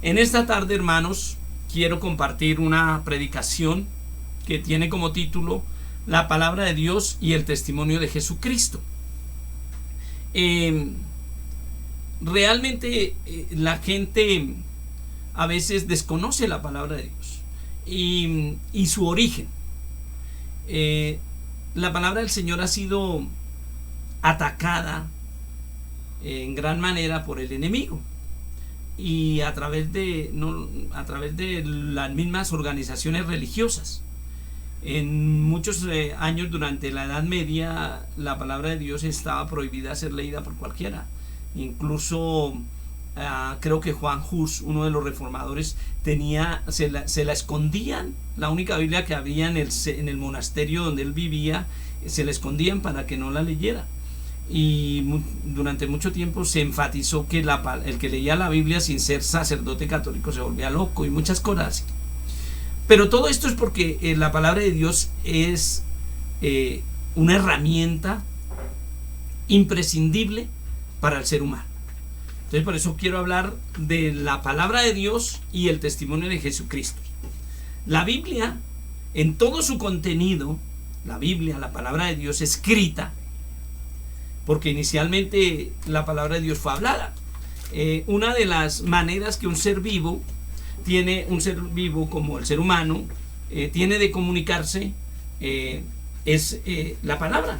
En esta tarde, hermanos, quiero compartir una predicación que tiene como título La palabra de Dios y el testimonio de Jesucristo. Realmente la gente a veces desconoce la palabra de Dios y su origen. La palabra del Señor ha sido atacada en gran manera por el enemigo y a través de las mismas organizaciones religiosas. En muchos años durante la Edad Media la palabra de Dios estaba prohibida ser leída por cualquiera. Incluso creo que Juan Hus, uno de los reformadores, se la escondían. La única Biblia que había en el monasterio donde él vivía, se la escondían para que no la leyera. Y durante mucho tiempo se enfatizó que el que leía la Biblia sin ser sacerdote católico se volvía loco y muchas cosas así. Pero todo esto es porque la palabra de Dios es una herramienta imprescindible para el ser humano. Entonces, por eso quiero hablar de la palabra de Dios y el testimonio de Jesucristo. La Biblia, en todo su contenido, la Biblia, la palabra de Dios escrita, porque inicialmente la palabra de Dios fue hablada. Una de las maneras que un ser vivo como el ser humano tiene de comunicarse es la palabra.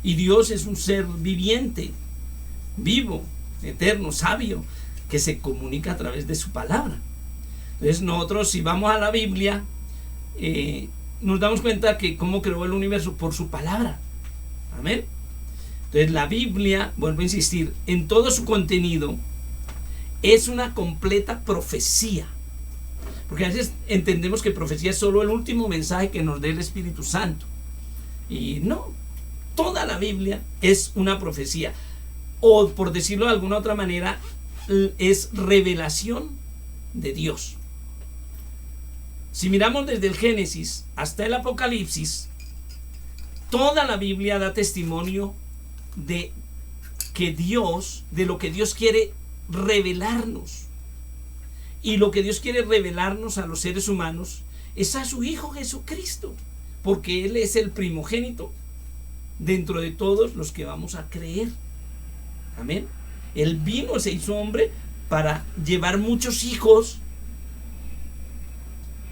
Y Dios es un ser viviente, vivo, eterno, sabio, que se comunica a través de su palabra. Entonces nosotros, si vamos a la Biblia, nos damos cuenta que cómo creó el universo por su palabra. Amén. Entonces la Biblia, vuelvo a insistir, en todo su contenido es una completa profecía. Porque a veces entendemos que profecía es solo el último mensaje que nos dé el Espíritu Santo. Y no, toda la Biblia es una profecía. O por decirlo de alguna otra manera, es revelación de Dios. Si miramos desde el Génesis hasta el Apocalipsis, toda la Biblia da testimonio de lo que Dios quiere revelarnos. Y lo que Dios quiere revelarnos a los seres humanos es a su Hijo Jesucristo, porque Él es el primogénito dentro de todos los que vamos a creer. Amén. Él vino, se hizo hombre para llevar muchos hijos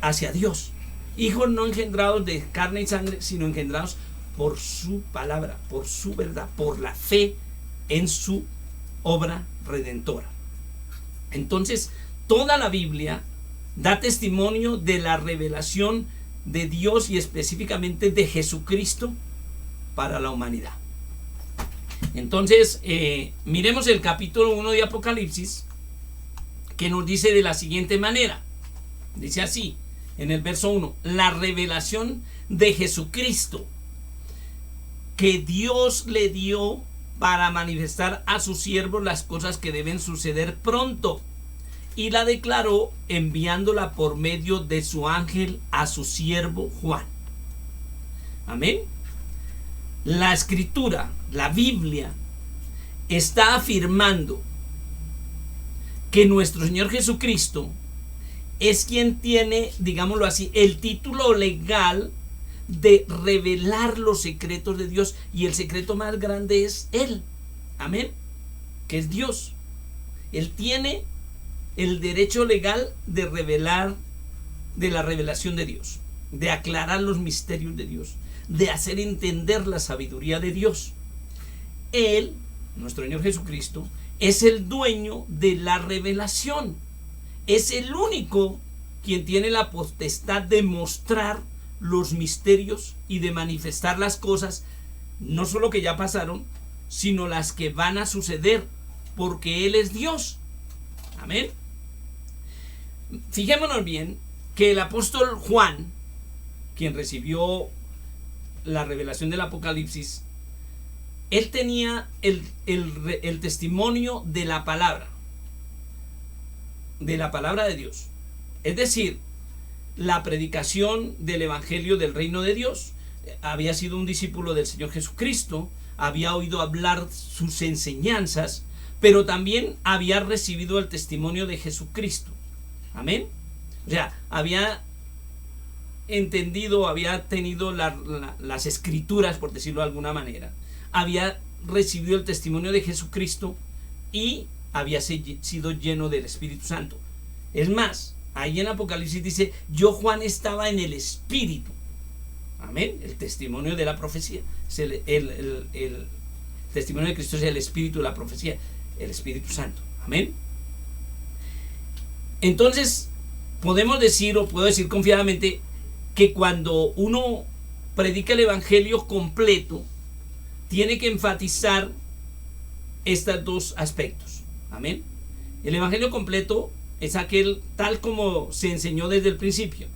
hacia Dios. Hijos no engendrados de carne y sangre, sino engendrados por su palabra, por su verdad, por la fe en su obra redentora. Entonces, toda la Biblia da testimonio de la revelación de Dios y específicamente de Jesucristo para la humanidad. Entonces, miremos el capítulo 1 de Apocalipsis, que nos dice de la siguiente manera. Dice así, en el verso 1, la revelación de Jesucristo que Dios le dio para manifestar a sus siervos las cosas que deben suceder pronto, y la declaró enviándola por medio de su ángel a su siervo Juan. Amén. La escritura, la Biblia, está afirmando que nuestro Señor Jesucristo es quien tiene, digámoslo así, el título legal de revelar los secretos de Dios, y el secreto más grande es Él. Amén. Que es Dios. Él tiene el derecho legal de revelar, de la revelación de Dios, de aclarar los misterios de Dios, de hacer entender la sabiduría de Dios. Él, nuestro Señor Jesucristo, es el dueño de la revelación. Es el único quien tiene la potestad de mostrar los misterios y de manifestar las cosas, no solo que ya pasaron, sino las que van a suceder, porque Él es Dios. Amén. Fijémonos bien que el apóstol Juan, quien recibió la revelación del Apocalipsis, él tenía el testimonio de la palabra de Dios. Es decir, la predicación del evangelio del reino de Dios. Había sido un discípulo del Señor Jesucristo, había oído hablar sus enseñanzas, pero también había recibido el testimonio de Jesucristo. Amén. O sea, había entendido, había tenido las escrituras, por decirlo de alguna manera, había recibido el testimonio de Jesucristo y había sido lleno del Espíritu Santo. Es más, ahí en Apocalipsis dice: yo, Juan, estaba en el Espíritu. Amén. El testimonio de la profecía es el testimonio de Cristo, es el Espíritu de la profecía, el Espíritu Santo. Amén. Entonces podemos decir, o puedo decir confiadamente, que cuando uno predica el evangelio completo, tiene que enfatizar estos dos aspectos. Amén. El evangelio completo es aquel tal como se enseñó desde el principio,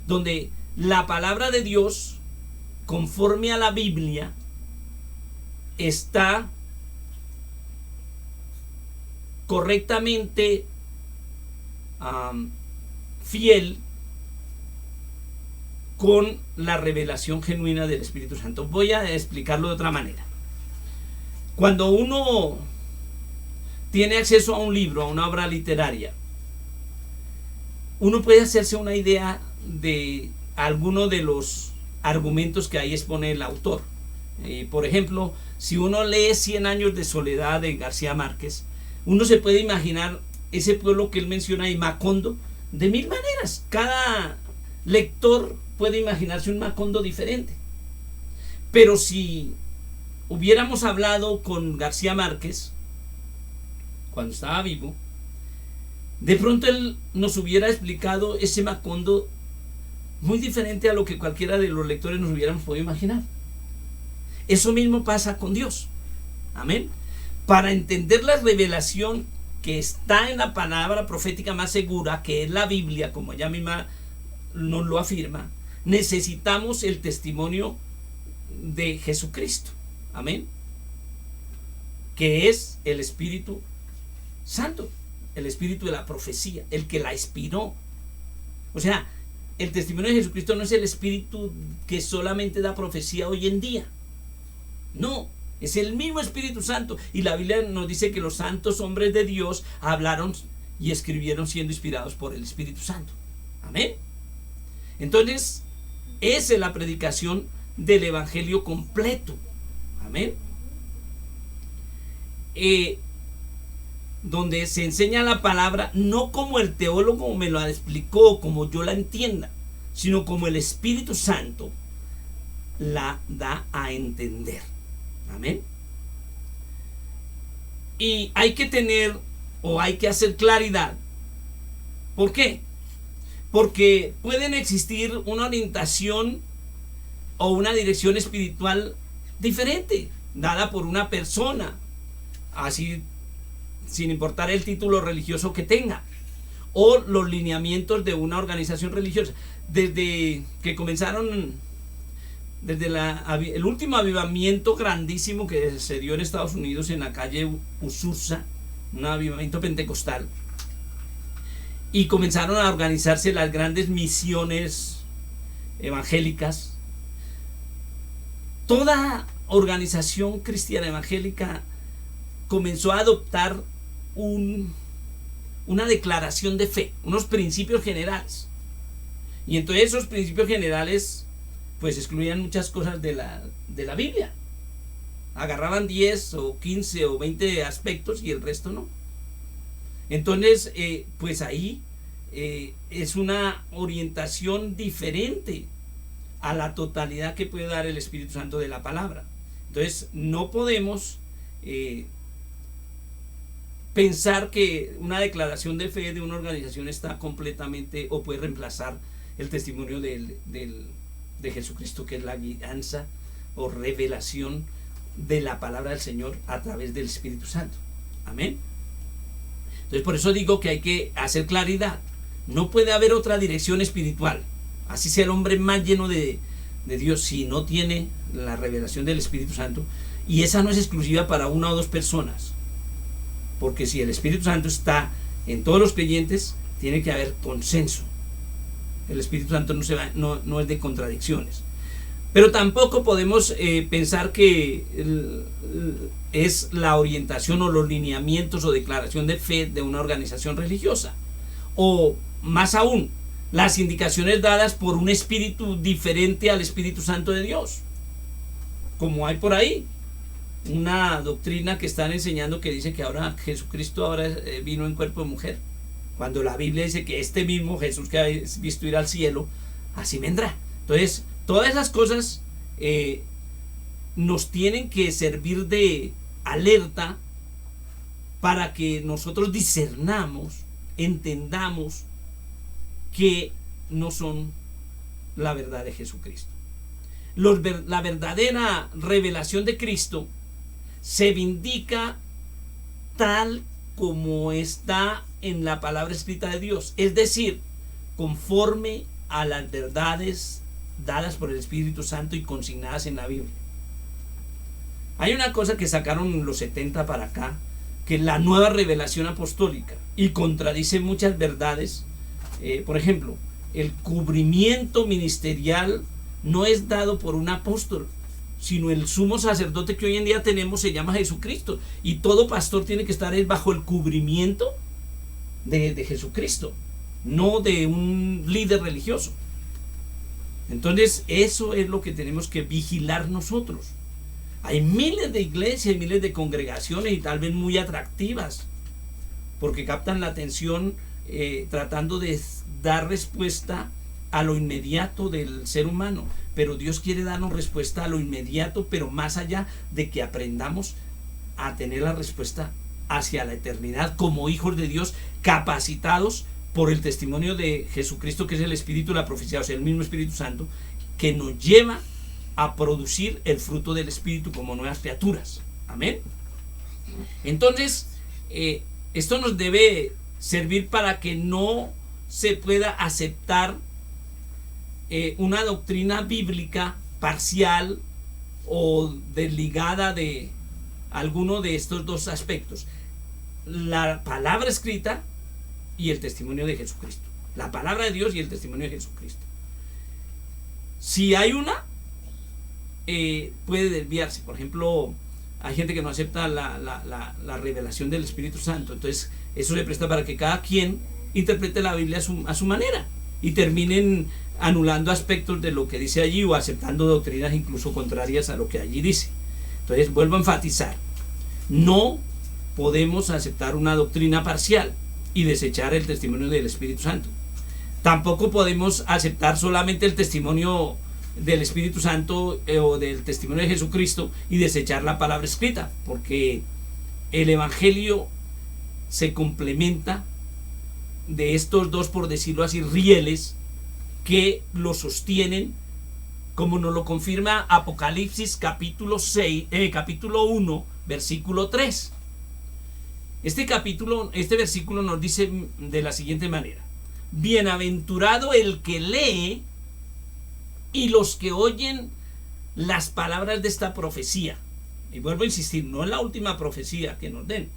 donde la palabra de Dios, conforme a la Biblia, está correctamente fiel con la revelación genuina del Espíritu Santo. Voy a explicarlo de otra manera. Cuando uno tiene acceso a un libro, a una obra literaria, uno puede hacerse una idea de alguno de los argumentos que ahí expone el autor. Por ejemplo, si uno lee 100 años de soledad de García Márquez, uno se puede imaginar ese pueblo que él menciona ahí, Macondo, de mil maneras. Cada lector puede imaginarse un Macondo diferente. Pero si hubiéramos hablado con García Márquez cuando estaba vivo, de pronto él nos hubiera explicado ese Macondo muy diferente a lo que cualquiera de los lectores nos hubiéramos podido imaginar. Eso mismo pasa con Dios. Amén. Para entender la revelación que está en la palabra profética más segura, que es la Biblia, como ella misma nos lo afirma, necesitamos el testimonio de Jesucristo. Amén. Que es el Espíritu Santo, el Espíritu de la profecía, el que la inspiró. O sea, el testimonio de Jesucristo no es el Espíritu que solamente da profecía hoy en día. No, es el mismo Espíritu Santo. Y la Biblia nos dice que los santos hombres de Dios hablaron y escribieron siendo inspirados por el Espíritu Santo. Amén. Entonces, esa es la predicación del Evangelio completo. Amén. Donde se enseña la palabra no como el teólogo me lo explicó, como yo la entienda, sino como el Espíritu Santo la da a entender. Amén. Y hay que tener, o hay que hacer claridad. ¿Por qué? Porque pueden existir una orientación o una dirección espiritual diferente, dada por una persona, así sin importar el título religioso que tenga, o los lineamientos de una organización religiosa. Desde que comenzaron, desde el último avivamiento grandísimo que se dio en Estados Unidos, en la calle Ususa, un avivamiento pentecostal, y comenzaron a organizarse las grandes misiones evangélicas. Toda organización cristiana evangélica comenzó a adoptar una declaración de fe, unos principios generales. Y entonces esos principios generales pues excluían muchas cosas de la Biblia. Agarraban 10 o 15 o 20 aspectos y el resto no. Entonces pues ahí es una orientación diferente a la totalidad que puede dar el Espíritu Santo de la palabra. Entonces no podemos pensar que una declaración de fe de una organización está completamente o puede reemplazar el testimonio de Jesucristo, que es la guianza o revelación de la palabra del Señor a través del Espíritu Santo. Amén. Entonces por eso digo que hay que hacer claridad. No puede haber otra dirección espiritual, así sea el hombre más lleno de Dios, si no tiene la revelación del Espíritu Santo. Y esa no es exclusiva para una o dos personas, porque si el Espíritu Santo está en todos los creyentes, tiene que haber consenso. El Espíritu Santo no es de contradicciones. Pero tampoco podemos pensar que es la orientación o los lineamientos o declaración de fe de una organización religiosa. O más aún, las indicaciones dadas por un espíritu diferente al Espíritu Santo de Dios. Como hay por ahí una doctrina que están enseñando que dice que ahora Jesucristo ahora vino en cuerpo de mujer, cuando la Biblia dice que este mismo Jesús que habéis visto ir al cielo, así vendrá. Entonces, todas esas cosas nos tienen que servir de alerta para que nosotros discernamos, entendamos que no son la verdad de Jesucristo. La verdadera revelación de Cristo se vindica tal como está en la palabra escrita de Dios, es decir, conforme a las verdades dadas por el Espíritu Santo y consignadas en la Biblia. Hay una cosa que sacaron los 70 para acá, que es la nueva revelación apostólica, y contradice muchas verdades. Por ejemplo, el cubrimiento ministerial no es dado por un apóstol, sino el sumo sacerdote que hoy en día tenemos se llama Jesucristo, y todo pastor tiene que estar bajo el cubrimiento de Jesucristo, no de un líder religioso. Entonces eso es lo que tenemos que vigilar nosotros. Hay miles de iglesias y miles de congregaciones, y tal vez muy atractivas, porque captan la atención tratando de dar respuesta a lo inmediato del ser humano. Pero Dios quiere darnos respuesta a lo inmediato, pero más allá de que aprendamos a tener la respuesta hacia la eternidad como hijos de Dios, capacitados por el testimonio de Jesucristo, que es el Espíritu de la profecía, o sea, el mismo Espíritu Santo, que nos lleva a producir el fruto del Espíritu como nuevas criaturas. Amén. Entonces, esto nos debe servir para que no se pueda aceptar una doctrina bíblica parcial o desligada de alguno de estos dos aspectos: la palabra escrita y el testimonio de Jesucristo. La palabra de Dios y el testimonio de Jesucristo. Si hay una, puede desviarse. Por ejemplo, hay gente que no acepta la revelación del Espíritu Santo. Entonces eso se presta para que cada quien interprete la Biblia a su manera, y terminen anulando aspectos de lo que dice allí, o aceptando doctrinas incluso contrarias a lo que allí dice. Entonces vuelvo a enfatizar: no podemos aceptar una doctrina parcial y desechar el testimonio del Espíritu Santo. Tampoco podemos aceptar solamente el testimonio del Espíritu Santo o del testimonio de Jesucristo y desechar la palabra escrita, porque el Evangelio se complementa de estos dos, por decirlo así, rieles que lo sostienen, como nos lo confirma Apocalipsis capítulo 1, versículo 3. Este versículo nos dice de la siguiente manera: bienaventurado el que lee y los que oyen las palabras de esta profecía. Y vuelvo a insistir, no es la última profecía que nos den,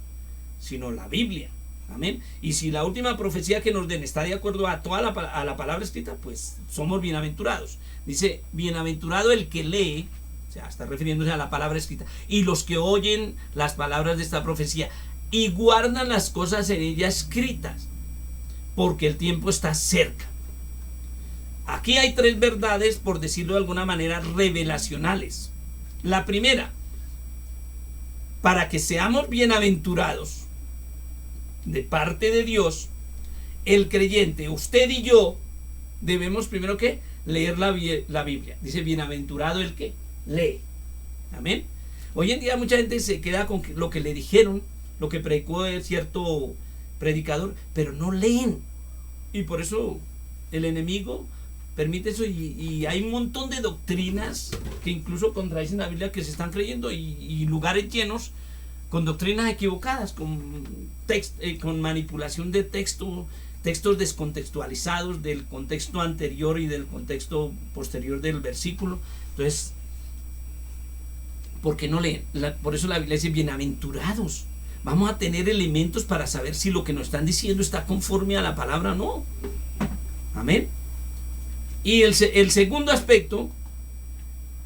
sino la Biblia. Amén. Y si la última profecía que nos den está de acuerdo a toda a la palabra escrita, pues somos bienaventurados. Dice: bienaventurado el que lee, o sea, está refiriéndose a la palabra escrita, y los que oyen las palabras de esta profecía y guardan las cosas en ella escritas, porque el tiempo está cerca. Aquí hay tres verdades, por decirlo de alguna manera, revelacionales. La primera: para que seamos bienaventurados de parte de Dios, el creyente, usted y yo, debemos primero que leer la Biblia. Dice: bienaventurado el que lee. Amén. Hoy en día mucha gente se queda con lo que le dijeron, lo que predicó cierto predicador, pero no leen, y por eso el enemigo permite eso, y hay un montón de doctrinas que incluso contradicen la Biblia, que se están creyendo, y lugares llenos con doctrinas equivocadas, con manipulación de textos descontextualizados del contexto anterior y del contexto posterior del versículo. Entonces, ¿por qué no leen? Por eso la Biblia dice: bienaventurados. Vamos a tener elementos para saber si lo que nos están diciendo está conforme a la palabra o no. Amén. Y el segundo aspecto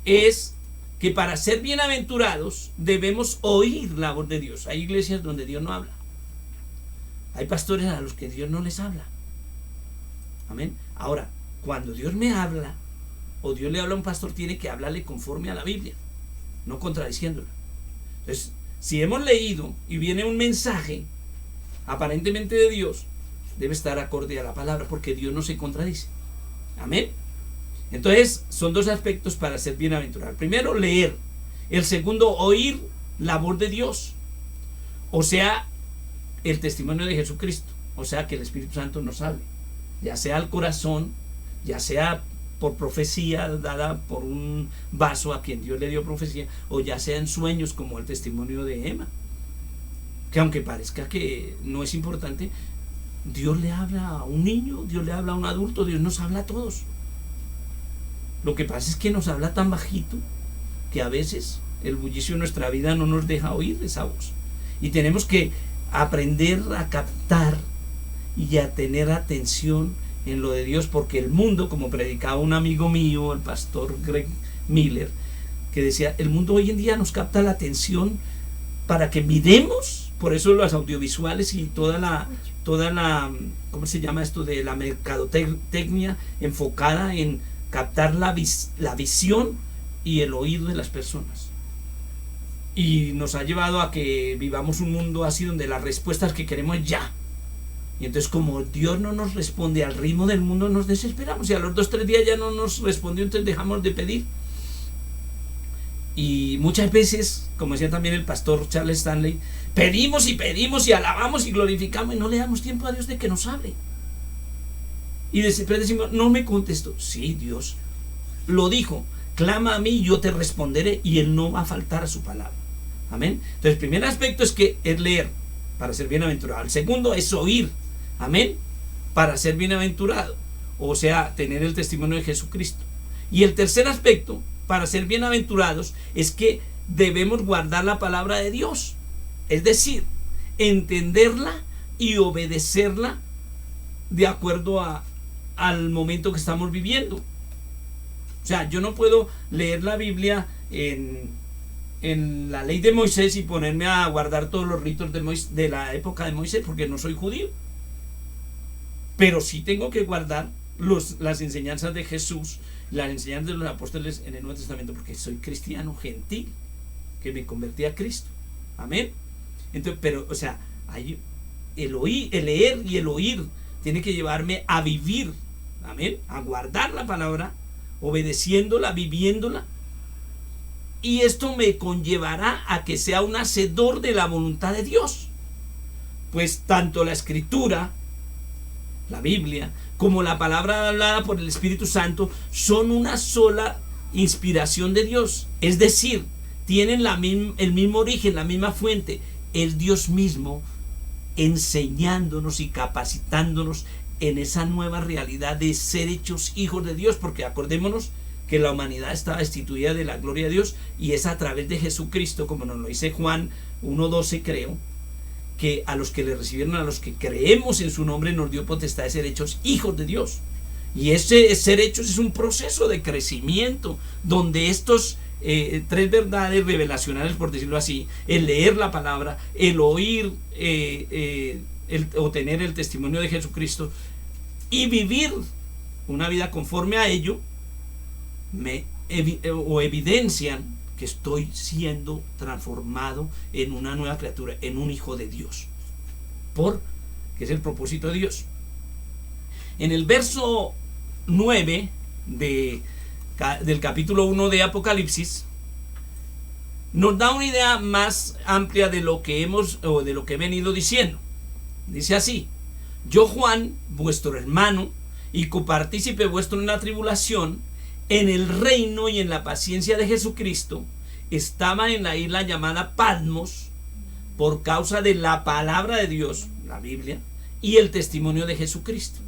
es que para ser bienaventurados debemos oír la voz de Dios. Hay iglesias donde Dios no habla. Hay pastores a los que Dios no les habla. Amén. Ahora, cuando Dios me habla, o Dios le habla a un pastor, tiene que hablarle conforme a la Biblia, no contradiciéndola. Entonces, si hemos leído y viene un mensaje aparentemente de Dios, debe estar acorde a la palabra, porque Dios no se contradice. Amén. Entonces, son dos aspectos para ser bienaventurado. El primero, leer. El segundo, oír la voz de Dios. O sea, el testimonio de Jesucristo. O sea, que el Espíritu Santo nos hable. Ya sea al corazón, ya sea por profecía dada por un vaso a quien Dios le dio profecía, o ya sea en sueños, como el testimonio de Emma. Que aunque parezca que no es importante, Dios le habla a un niño, Dios le habla a un adulto, Dios nos habla a todos. Lo que pasa es que nos habla tan bajito que a veces el bullicio de nuestra vida no nos deja oír esa voz. Y tenemos que aprender a captar y a tener atención en lo de Dios, porque el mundo, como predicaba un amigo mío, el pastor Greg Miller, que decía, el mundo hoy en día nos capta la atención para que miremos, por eso los audiovisuales y toda la ¿cómo se llama esto? De la mercadotecnia enfocada en captar la visión y el oído de las personas. Y nos ha llevado a que vivamos un mundo así donde las respuestas que queremos ya. Y entonces, como Dios no nos responde al ritmo del mundo, nos desesperamos. Y a los 2-3 días ya no nos respondió, entonces dejamos de pedir. Y muchas veces, como decía también el pastor Charles Stanley, pedimos y pedimos y alabamos y glorificamos y no le damos tiempo a Dios de que nos hable. Y después decimos, no me contestó. Sí, Dios lo dijo, clama a mí y yo te responderé, y Él no va a faltar a su palabra. Amén. Entonces, el primer aspecto es leer para ser bienaventurado. El segundo es oír. Amén. Para ser bienaventurado. O sea, tener el testimonio de Jesucristo. Y el tercer aspecto para ser bienaventurados es que debemos guardar la palabra de Dios. Es decir, entenderla y obedecerla de acuerdo al momento que estamos viviendo. O sea, yo no puedo leer la Biblia en la ley de Moisés y ponerme a guardar todos los ritos de la época de Moisés, porque no soy judío. Pero sí tengo que guardar las enseñanzas de Jesús, las enseñanzas de los apóstoles en el Nuevo Testamento, porque soy cristiano gentil, que me convertí a Cristo. Amén. Entonces, pero, o sea, el leer y el oír tiene que llevarme a vivir, amén, a guardar la palabra, obedeciéndola, viviéndola. Y esto me conllevará a que sea un hacedor de la voluntad de Dios. Pues tanto la Escritura, la Biblia, como la palabra hablada por el Espíritu Santo son una sola inspiración de Dios. Es decir, tienen el mismo origen, la misma fuente. Es Dios mismo enseñándonos y capacitándonos en esa nueva realidad de ser hechos hijos de Dios, porque acordémonos que la humanidad está destituida de la gloria de Dios, y es a través de Jesucristo, como nos lo dice Juan 1:12, creo, que a los que le recibieron, a los que creemos en su nombre, nos dio potestad de ser hechos hijos de Dios. Y ese ser hechos es un proceso de crecimiento, donde estos tres verdades revelacionales, por decirlo así, el leer la palabra, el oír o tener el testimonio de Jesucristo y vivir una vida conforme a ello, evidencian que estoy siendo transformado en una nueva criatura, en un hijo de Dios, que es el propósito de Dios. En el verso 9 del capítulo 1 de Apocalipsis nos da una idea más amplia de lo que he venido diciendo. Dice así: yo, Juan, vuestro hermano y copartícipe vuestro en la tribulación, en el reino y en la paciencia de Jesucristo, estaba en la isla llamada Patmos por causa de la palabra de Dios, la Biblia, y el testimonio de Jesucristo.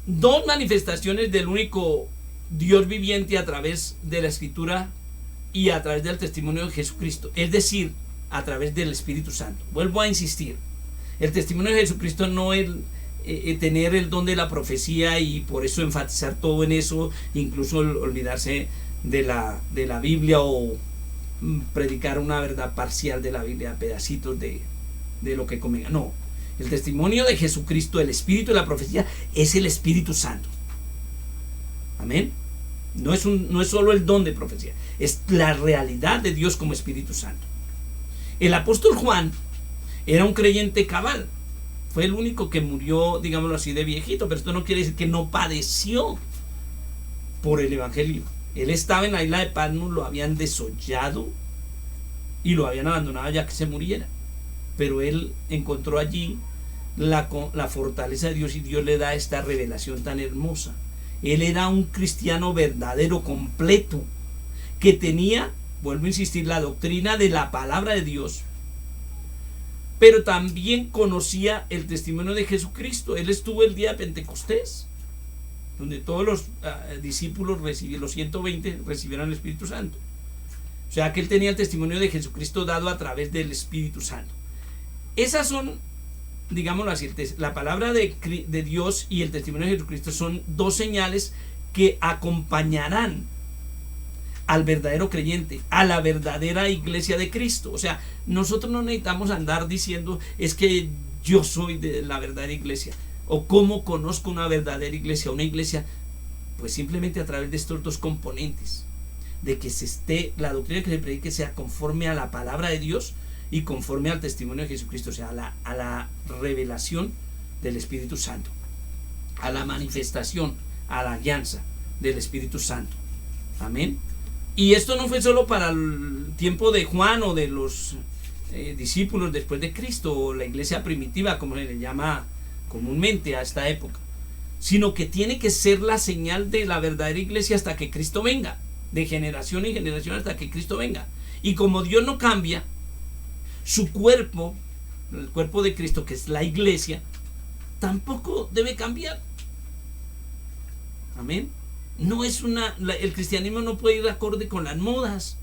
Dos manifestaciones del único Dios viviente a través de la Escritura y a través del testimonio de Jesucristo, es decir, a través del Espíritu Santo. Vuelvo a insistir, el testimonio de Jesucristo no es tener el don de la profecía y por eso enfatizar todo en eso, incluso olvidarse de la Biblia o predicar una verdad parcial de la Biblia, pedacitos de lo que convenga. No, el testimonio de Jesucristo, el espíritu de la profecía, es el Espíritu Santo. Amén. No es solo el don de profecía, es la realidad de Dios como Espíritu Santo. El apóstol Juan era un creyente cabal. Fue el único que murió, digámoslo así, de viejito, pero esto no quiere decir que no padeció por el evangelio. Él estaba en la isla de Patmos, lo habían desollado y lo habían abandonado ya que se muriera. Pero él encontró allí la fortaleza de Dios y Dios le da esta revelación tan hermosa. Él era un cristiano verdadero, completo, que tenía, vuelvo a insistir, la doctrina de la palabra de Dios, pero también conocía el testimonio de Jesucristo. Él estuvo el día de Pentecostés, donde todos los discípulos recibieron, los 120 recibieron el Espíritu Santo. O sea que él tenía el testimonio de Jesucristo dado a través del Espíritu Santo. Esas son, digámoslo así, la palabra de Dios y el testimonio de Jesucristo son dos señales que acompañarán al verdadero creyente, a la verdadera iglesia de Cristo. O sea, nosotros no necesitamos andar diciendo es que yo soy de la verdadera iglesia, o cómo conozco una verdadera iglesia. Una iglesia, pues simplemente a través de estos dos componentes, de que la doctrina que se predique sea conforme a la palabra de Dios y conforme al testimonio de Jesucristo, o sea, a la revelación del Espíritu Santo, a la manifestación, a la alianza del Espíritu Santo. Amén. Y esto no fue solo para el tiempo de Juan o de los discípulos después de Cristo, o la iglesia primitiva, como se le llama comúnmente a esta época, sino que tiene que ser la señal de la verdadera iglesia hasta que Cristo venga, de generación en generación hasta que Cristo venga. Y como Dios no cambia, su cuerpo, el cuerpo de Cristo, que es la iglesia, tampoco debe cambiar. Amén. No es el cristianismo no puede ir acorde con las modas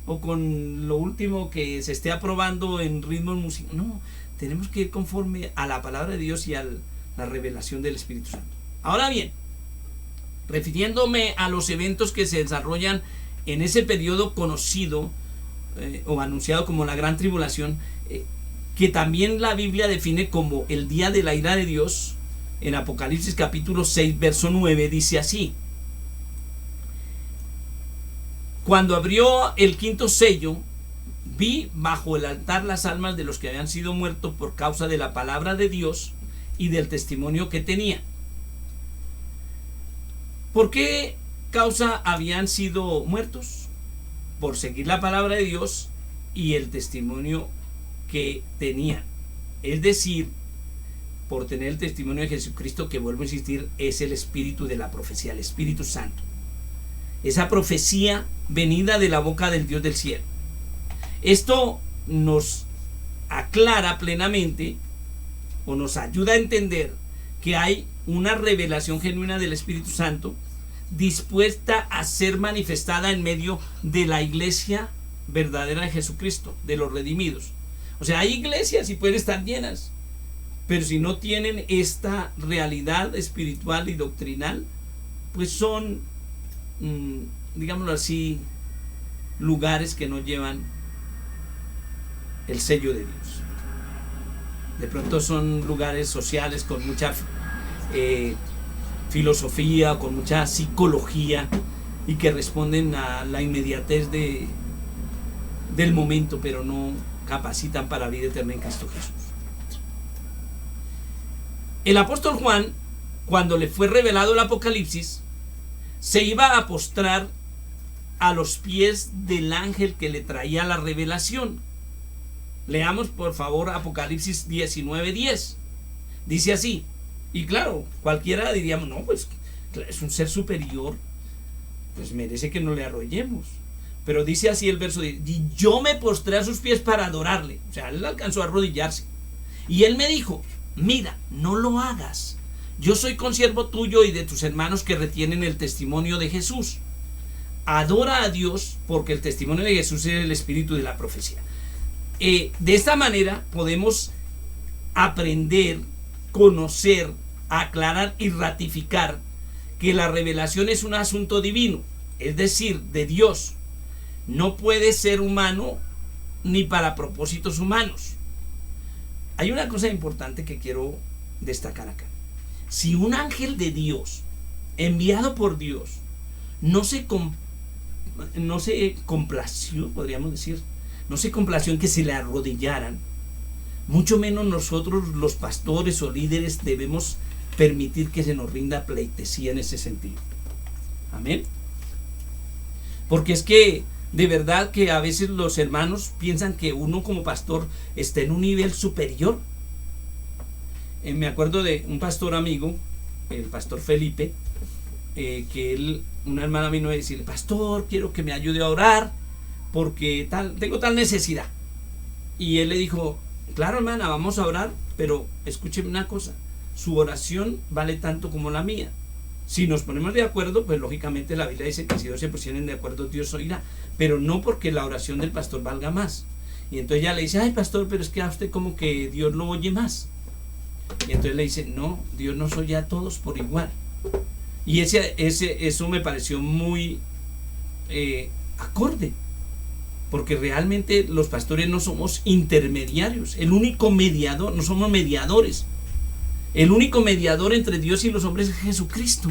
o con lo último que se esté aprobando en ritmos musicales. No, tenemos que ir conforme a la palabra de Dios y a la revelación del Espíritu Santo. Ahora bien, refiriéndome a los eventos que se desarrollan en ese periodo conocido o anunciado como la Gran Tribulación, que también la Biblia define como el día de la ira de Dios, en Apocalipsis capítulo 6, verso 9, dice así: cuando abrió el quinto sello, vi bajo el altar las almas de los que habían sido muertos por causa de la palabra de Dios y del testimonio que tenían. ¿Por qué causa habían sido muertos? Por seguir la palabra de Dios y el testimonio que tenían. Es decir, por tener el testimonio de Jesucristo, que vuelvo a insistir, es el espíritu de la profecía, el Espíritu Santo. Esa profecía venida de la boca del Dios del cielo. Esto nos aclara plenamente, o nos ayuda a entender, que hay una revelación genuina del Espíritu Santo dispuesta a ser manifestada en medio de la iglesia verdadera de Jesucristo, de los redimidos. O sea, hay iglesias y pueden estar llenas, pero si no tienen esta realidad espiritual y doctrinal, pues son, digámoslo así, lugares que no llevan el sello de Dios. De pronto son lugares sociales con mucha filosofía, con mucha psicología, y que responden a la inmediatez del momento, pero no capacitan para la vida eterna en Cristo Jesús. El apóstol Juan, cuando le fue revelado el Apocalipsis, se iba a postrar a los pies del ángel que le traía la revelación. Leamos por favor Apocalipsis 19:10. Dice así, y claro, cualquiera diríamos, no, pues es un ser superior, pues merece que no le arrodillemos. Pero dice así el verso 10: y yo me postré a sus pies para adorarle. O sea, él alcanzó a arrodillarse. Y él me dijo: mira, no lo hagas. Yo soy consiervo tuyo y de tus hermanos que retienen el testimonio de Jesús. Adora a Dios, porque el testimonio de Jesús es el espíritu de la profecía. De esta manera podemos aprender conocer, aclarar y ratificar que la revelación es un asunto divino, es decir, de Dios. No puede ser humano ni para propósitos humanos. Hay una cosa importante que quiero destacar acá. Si un ángel de Dios, enviado por Dios, no se complació, podríamos decir, no se complació en que se le arrodillaran, mucho menos nosotros los pastores o líderes debemos permitir que se nos rinda pleitesía en ese sentido. Amén. Porque es que de verdad que a veces los hermanos piensan que uno como pastor está en un nivel superior. Me acuerdo de un pastor amigo, el pastor Felipe, que una hermana vino a decirle: pastor, quiero que me ayude a orar porque tengo tal necesidad. Y él le dijo: claro, hermana, vamos a orar, pero escúcheme una cosa, su oración vale tanto como la mía. Si nos ponemos de acuerdo, pues lógicamente la Biblia dice que si dos se pusieran de acuerdo, Dios oirá, pero no porque la oración del pastor valga más. Y entonces ella le dice: ay, pastor, pero es que a usted como que Dios lo oye más. Y entonces le dice: no, Dios nos oye a todos por igual. Y eso me pareció muy acorde, porque realmente los pastores no somos intermediarios. El único mediador, no somos mediadores. El único mediador entre Dios y los hombres es Jesucristo.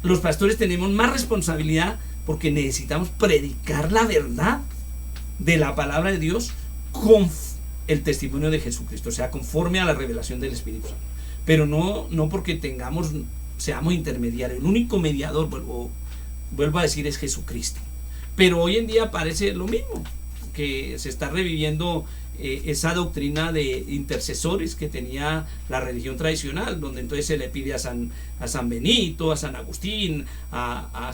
Los pastores tenemos más responsabilidad porque necesitamos predicar la verdad de la palabra de Dios con el testimonio de Jesucristo, o sea, conforme a la revelación del Espíritu Santo. Pero no porque seamos intermediarios. El único mediador, vuelvo a decir, es Jesucristo. Pero hoy en día parece lo mismo, que se está reviviendo esa doctrina de intercesores que tenía la religión tradicional, donde entonces se le pide a San Benito, a San Agustín, a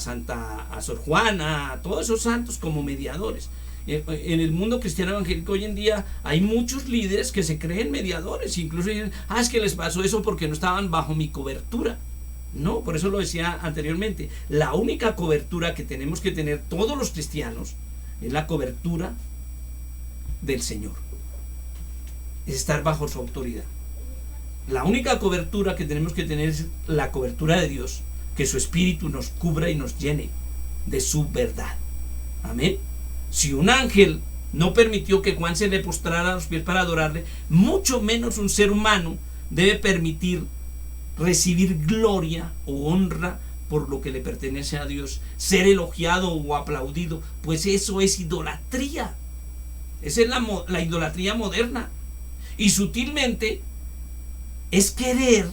Sor Juana, a todos esos santos como mediadores. En el mundo cristiano evangélico hoy en día hay muchos líderes que se creen mediadores, incluso dicen: es que les pasó eso porque no estaban bajo mi cobertura. No, por eso lo decía anteriormente, la única cobertura que tenemos que tener todos los cristianos es la cobertura del Señor, es estar bajo su autoridad. La única cobertura que tenemos que tener es la cobertura de Dios, que su Espíritu nos cubra y nos llene de su verdad. Amén. Si un ángel no permitió que Juan se le postrara a los pies para adorarle, mucho menos un ser humano debe permitir recibir gloria o honra por lo que le pertenece a Dios, ser elogiado o aplaudido, pues eso es idolatría. Esa es la idolatría moderna. Y sutilmente es caer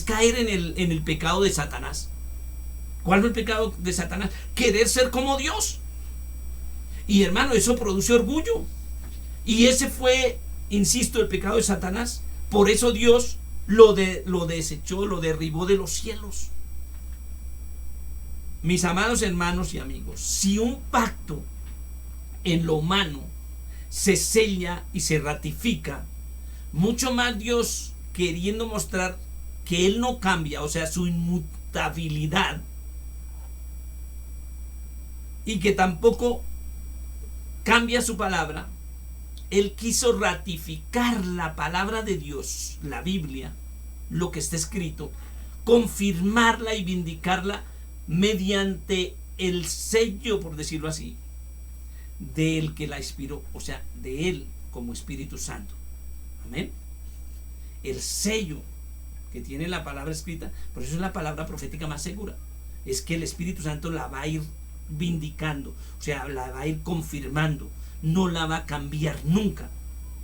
en el pecado de Satanás. ¿Cuál es el pecado de Satanás? Querer ser como Dios. Y hermano, eso produce orgullo. Y ese fue, insisto, el pecado de Satanás. Por eso Dios lo desechó, lo derribó de los cielos. Mis amados hermanos y amigos, si un pacto en lo humano se sella y se ratifica, mucho más Dios, queriendo mostrar que Él no cambia, o sea, su inmutabilidad, y que tampoco cambia su palabra, Él quiso ratificar la palabra de Dios, la Biblia, lo que está escrito, confirmarla y vindicarla mediante el sello, por decirlo así, del que la inspiró, o sea, de Él como Espíritu Santo. Amén. El sello que tiene la palabra escrita, por eso es la palabra profética más segura, es que el Espíritu Santo la va a ir vindicando, o sea, la va a ir confirmando, no la va a cambiar nunca.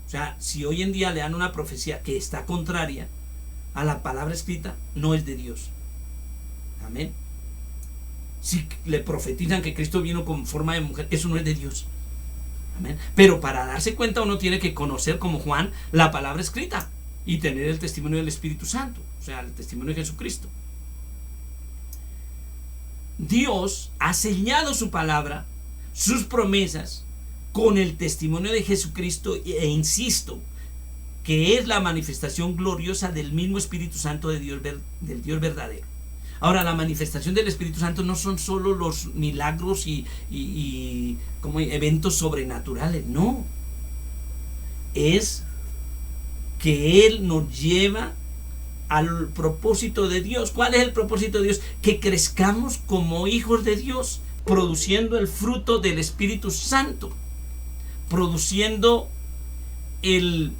O sea, si hoy en día le dan una profecía que está contraria a la palabra escrita, no es de Dios. Amén. Si le profetizan que Cristo vino con forma de mujer, eso no es de Dios. Amén. Pero para darse cuenta uno tiene que conocer, como Juan, la palabra escrita y tener el testimonio del Espíritu Santo, o sea, el testimonio de Jesucristo. Dios ha sellado su palabra, sus promesas, con el testimonio de Jesucristo, e insisto, que es la manifestación gloriosa del mismo Espíritu Santo de Dios, del Dios verdadero. Ahora, la manifestación del Espíritu Santo no son solo los milagros y como eventos sobrenaturales, no. Es que Él nos lleva al propósito de Dios. ¿Cuál es el propósito de Dios? Que crezcamos como hijos de Dios, produciendo el fruto del Espíritu Santo, produciendo el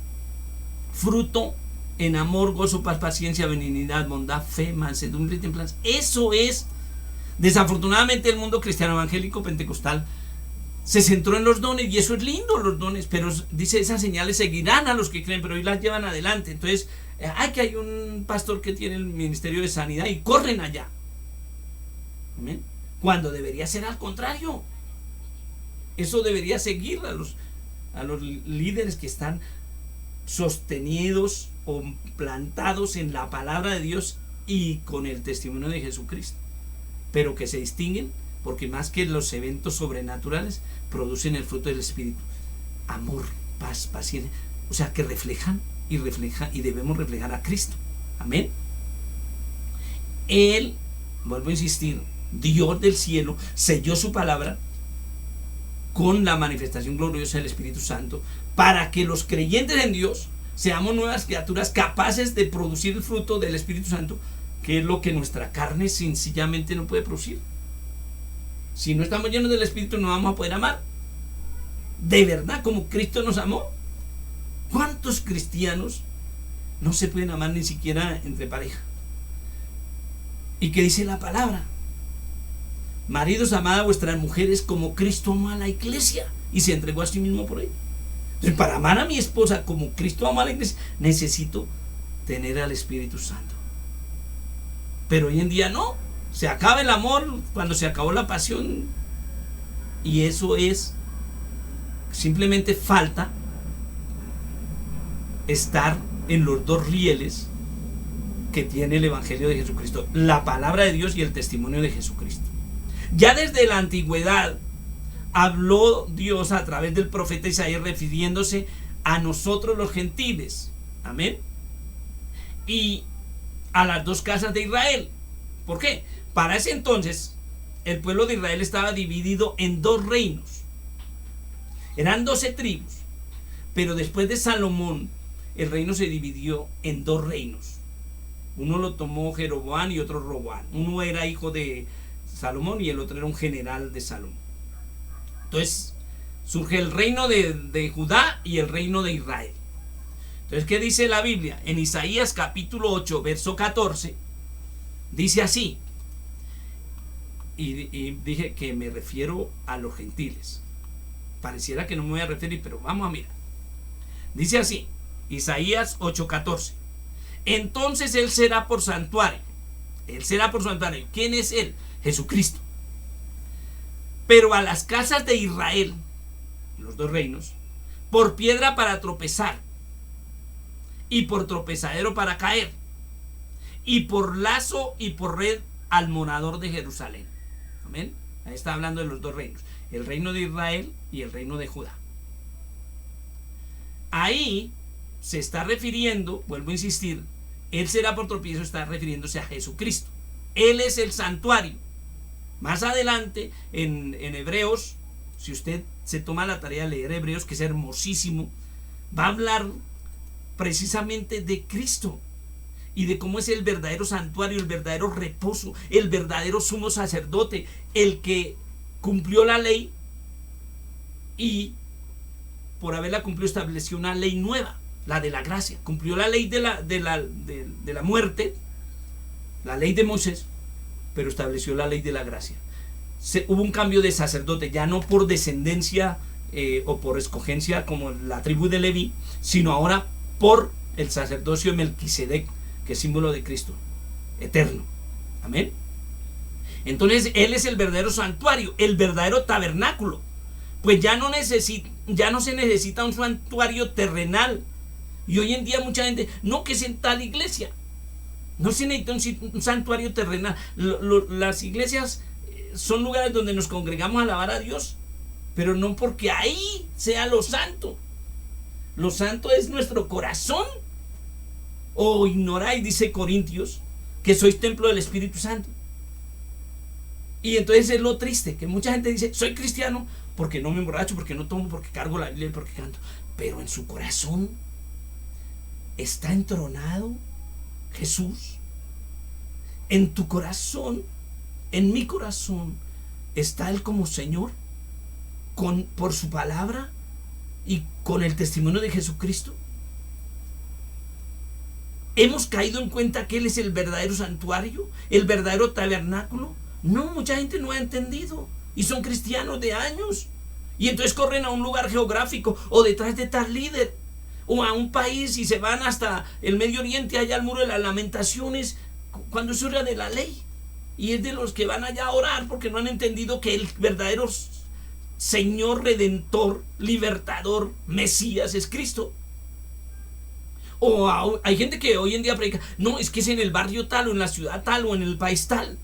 fruto en amor, gozo, paz, paciencia, benignidad, bondad, fe, mansedumbre y templanza. Eso es, desafortunadamente, el mundo cristiano evangélico pentecostal se centró en los dones, y eso es lindo, los dones, pero dice, esas señales seguirán a los que creen, pero hoy las llevan adelante. Entonces, que hay un pastor que tiene el ministerio de sanidad y corren allá. ¿Amén? Cuando debería ser al contrario. Eso debería seguir a los líderes que están sostenidos o plantados en la palabra de Dios y con el testimonio de Jesucristo, pero que se distinguen porque más que los eventos sobrenaturales producen el fruto del Espíritu: amor, paz, paciencia, o sea, que reflejan y debemos reflejar a Cristo. Amén. Él, vuelvo a insistir, Dios del cielo selló su palabra con la manifestación gloriosa del Espíritu Santo, para que los creyentes en Dios seamos nuevas criaturas capaces de producir el fruto del Espíritu Santo, que es lo que nuestra carne sencillamente no puede producir. Si no estamos llenos del Espíritu, no vamos a poder amar de verdad como Cristo nos amó. ¿Cuántos cristianos no se pueden amar ni siquiera entre pareja? ¿Y qué dice la palabra? Maridos, amad a vuestras mujeres como Cristo amó a la iglesia y se entregó a sí mismo por ella. Entonces, para amar a mi esposa como Cristo amó a la iglesia, necesito tener al Espíritu Santo. Pero hoy en día no. Se acaba el amor cuando se acabó la pasión, y eso es simplemente falta estar en los dos rieles que tiene el Evangelio de Jesucristo: la palabra de Dios y el testimonio de Jesucristo. Ya desde la antigüedad habló Dios a través del profeta Isaías, refiriéndose a nosotros los gentiles. Amén. Y a las dos casas de Israel. ¿Por qué? Para ese entonces el pueblo de Israel estaba dividido en dos reinos. Eran 12 tribus. Pero después de Salomón, el reino se dividió en dos reinos. Uno lo tomó Jeroboam y otro Roboam. Uno era hijo de Salomón y el otro era un general de Salomón. Entonces surge el reino de Judá y el reino de Israel. Entonces, ¿qué dice la Biblia? En Isaías capítulo 8, verso 14, dice así. Y dije que me refiero a los gentiles. Pareciera que no me voy a referir, pero vamos a mirar. Dice así, Isaías 8:14. Entonces Él será por santuario. Él será por santuario. ¿Quién es Él? Jesucristo. Pero a las casas de Israel, los dos reinos, por piedra para tropezar, y por tropezadero para caer, y por lazo y por red al morador de Jerusalén. Amén. Ahí está hablando de los dos reinos, el reino de Israel y el reino de Judá. Ahí se está refiriendo, vuelvo a insistir, Él será por tropiezo, está refiriéndose a Jesucristo. Él es el santuario. Más adelante en Hebreos, si usted se toma la tarea de leer Hebreos, que es hermosísimo, va a hablar precisamente de Cristo y de cómo es el verdadero santuario, el verdadero reposo, el verdadero sumo sacerdote, el que cumplió la ley y por haberla cumplido estableció una ley nueva, la de la gracia. Cumplió la ley de la muerte, la ley de Moisés, pero estableció la ley de la gracia. Hubo un cambio de sacerdote, ya no por descendencia o por escogencia como la tribu de Leví, sino ahora por el sacerdocio de Melquisedec, que es símbolo de Cristo eterno. Amén. Entonces Él es el verdadero santuario, el verdadero tabernáculo. Pues ya no se necesita un santuario terrenal. Y hoy en día mucha gente, no, que es en tal iglesia. No se necesita un santuario terrenal. Las iglesias son lugares donde nos congregamos a alabar a Dios, pero no porque ahí sea lo santo. Lo santo es nuestro corazón. ¿O ignoráis, dice Corintios, que sois templo del Espíritu Santo? Y entonces es lo triste, que mucha gente dice, soy cristiano porque no me emborracho, porque no tomo, porque cargo la Biblia y porque canto. Pero en su corazón ¿Está entronado Jesús? En tu corazón, en mi corazón, ¿está Él como Señor? Por su palabra y con el testimonio de Jesucristo. ¿Hemos caído en cuenta que Él es el verdadero santuario, el verdadero tabernáculo? No, mucha gente no ha entendido y son cristianos de años, y entonces corren a un lugar geográfico o detrás de tal líder o a un país y se van hasta el Medio Oriente, allá al muro de las lamentaciones, cuando es hora de la ley, y es de los que van allá a orar porque no han entendido que el verdadero Señor Redentor, Libertador, Mesías es Cristo. O hay gente que hoy en día predica, no, es que es en el barrio tal o en la ciudad tal o en el país tal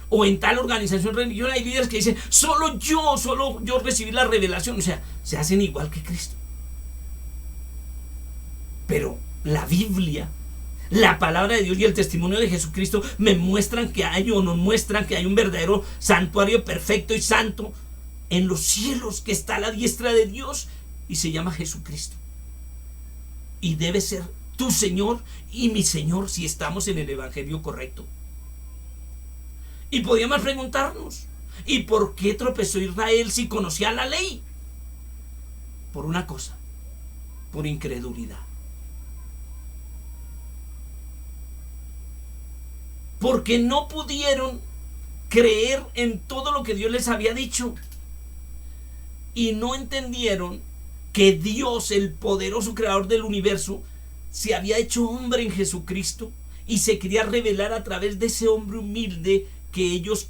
o en tal organización religiosa. Hay líderes que dicen, solo yo recibí la revelación. O sea, se hacen igual que Cristo. Pero la Biblia, la palabra de Dios y el testimonio de Jesucristo me muestran que hay, o nos muestran que hay un verdadero santuario perfecto y santo en los cielos, que está a la diestra de Dios y se llama Jesucristo. Y debe ser tu Señor y mi Señor si estamos en el evangelio correcto. Y podíamos preguntarnos, ¿y por qué tropezó Israel si conocía la ley? Por una cosa, por incredulidad. Porque no pudieron creer en todo lo que Dios les había dicho. Y no entendieron que Dios, el poderoso creador del universo, se había hecho hombre en Jesucristo y se quería revelar a través de ese hombre humilde que ellos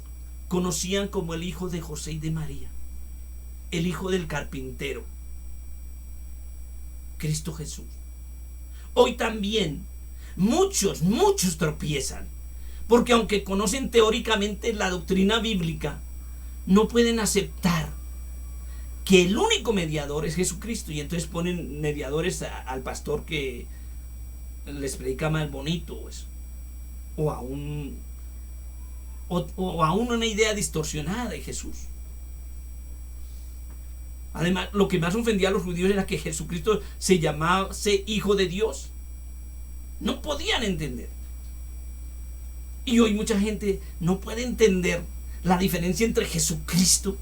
conocían como el hijo de José y de María, el hijo del carpintero, Cristo Jesús. Hoy también muchos tropiezan, porque aunque conocen teóricamente la doctrina bíblica, no pueden aceptar que el único mediador es Jesucristo, y entonces ponen mediadores al pastor que les predica más bonito, pues, o a una idea distorsionada de Jesús. Además, lo que más ofendía a los judíos era que Jesucristo se llamase hijo de Dios. No podían entender. Y hoy mucha gente no puede entender la diferencia entre Jesucristo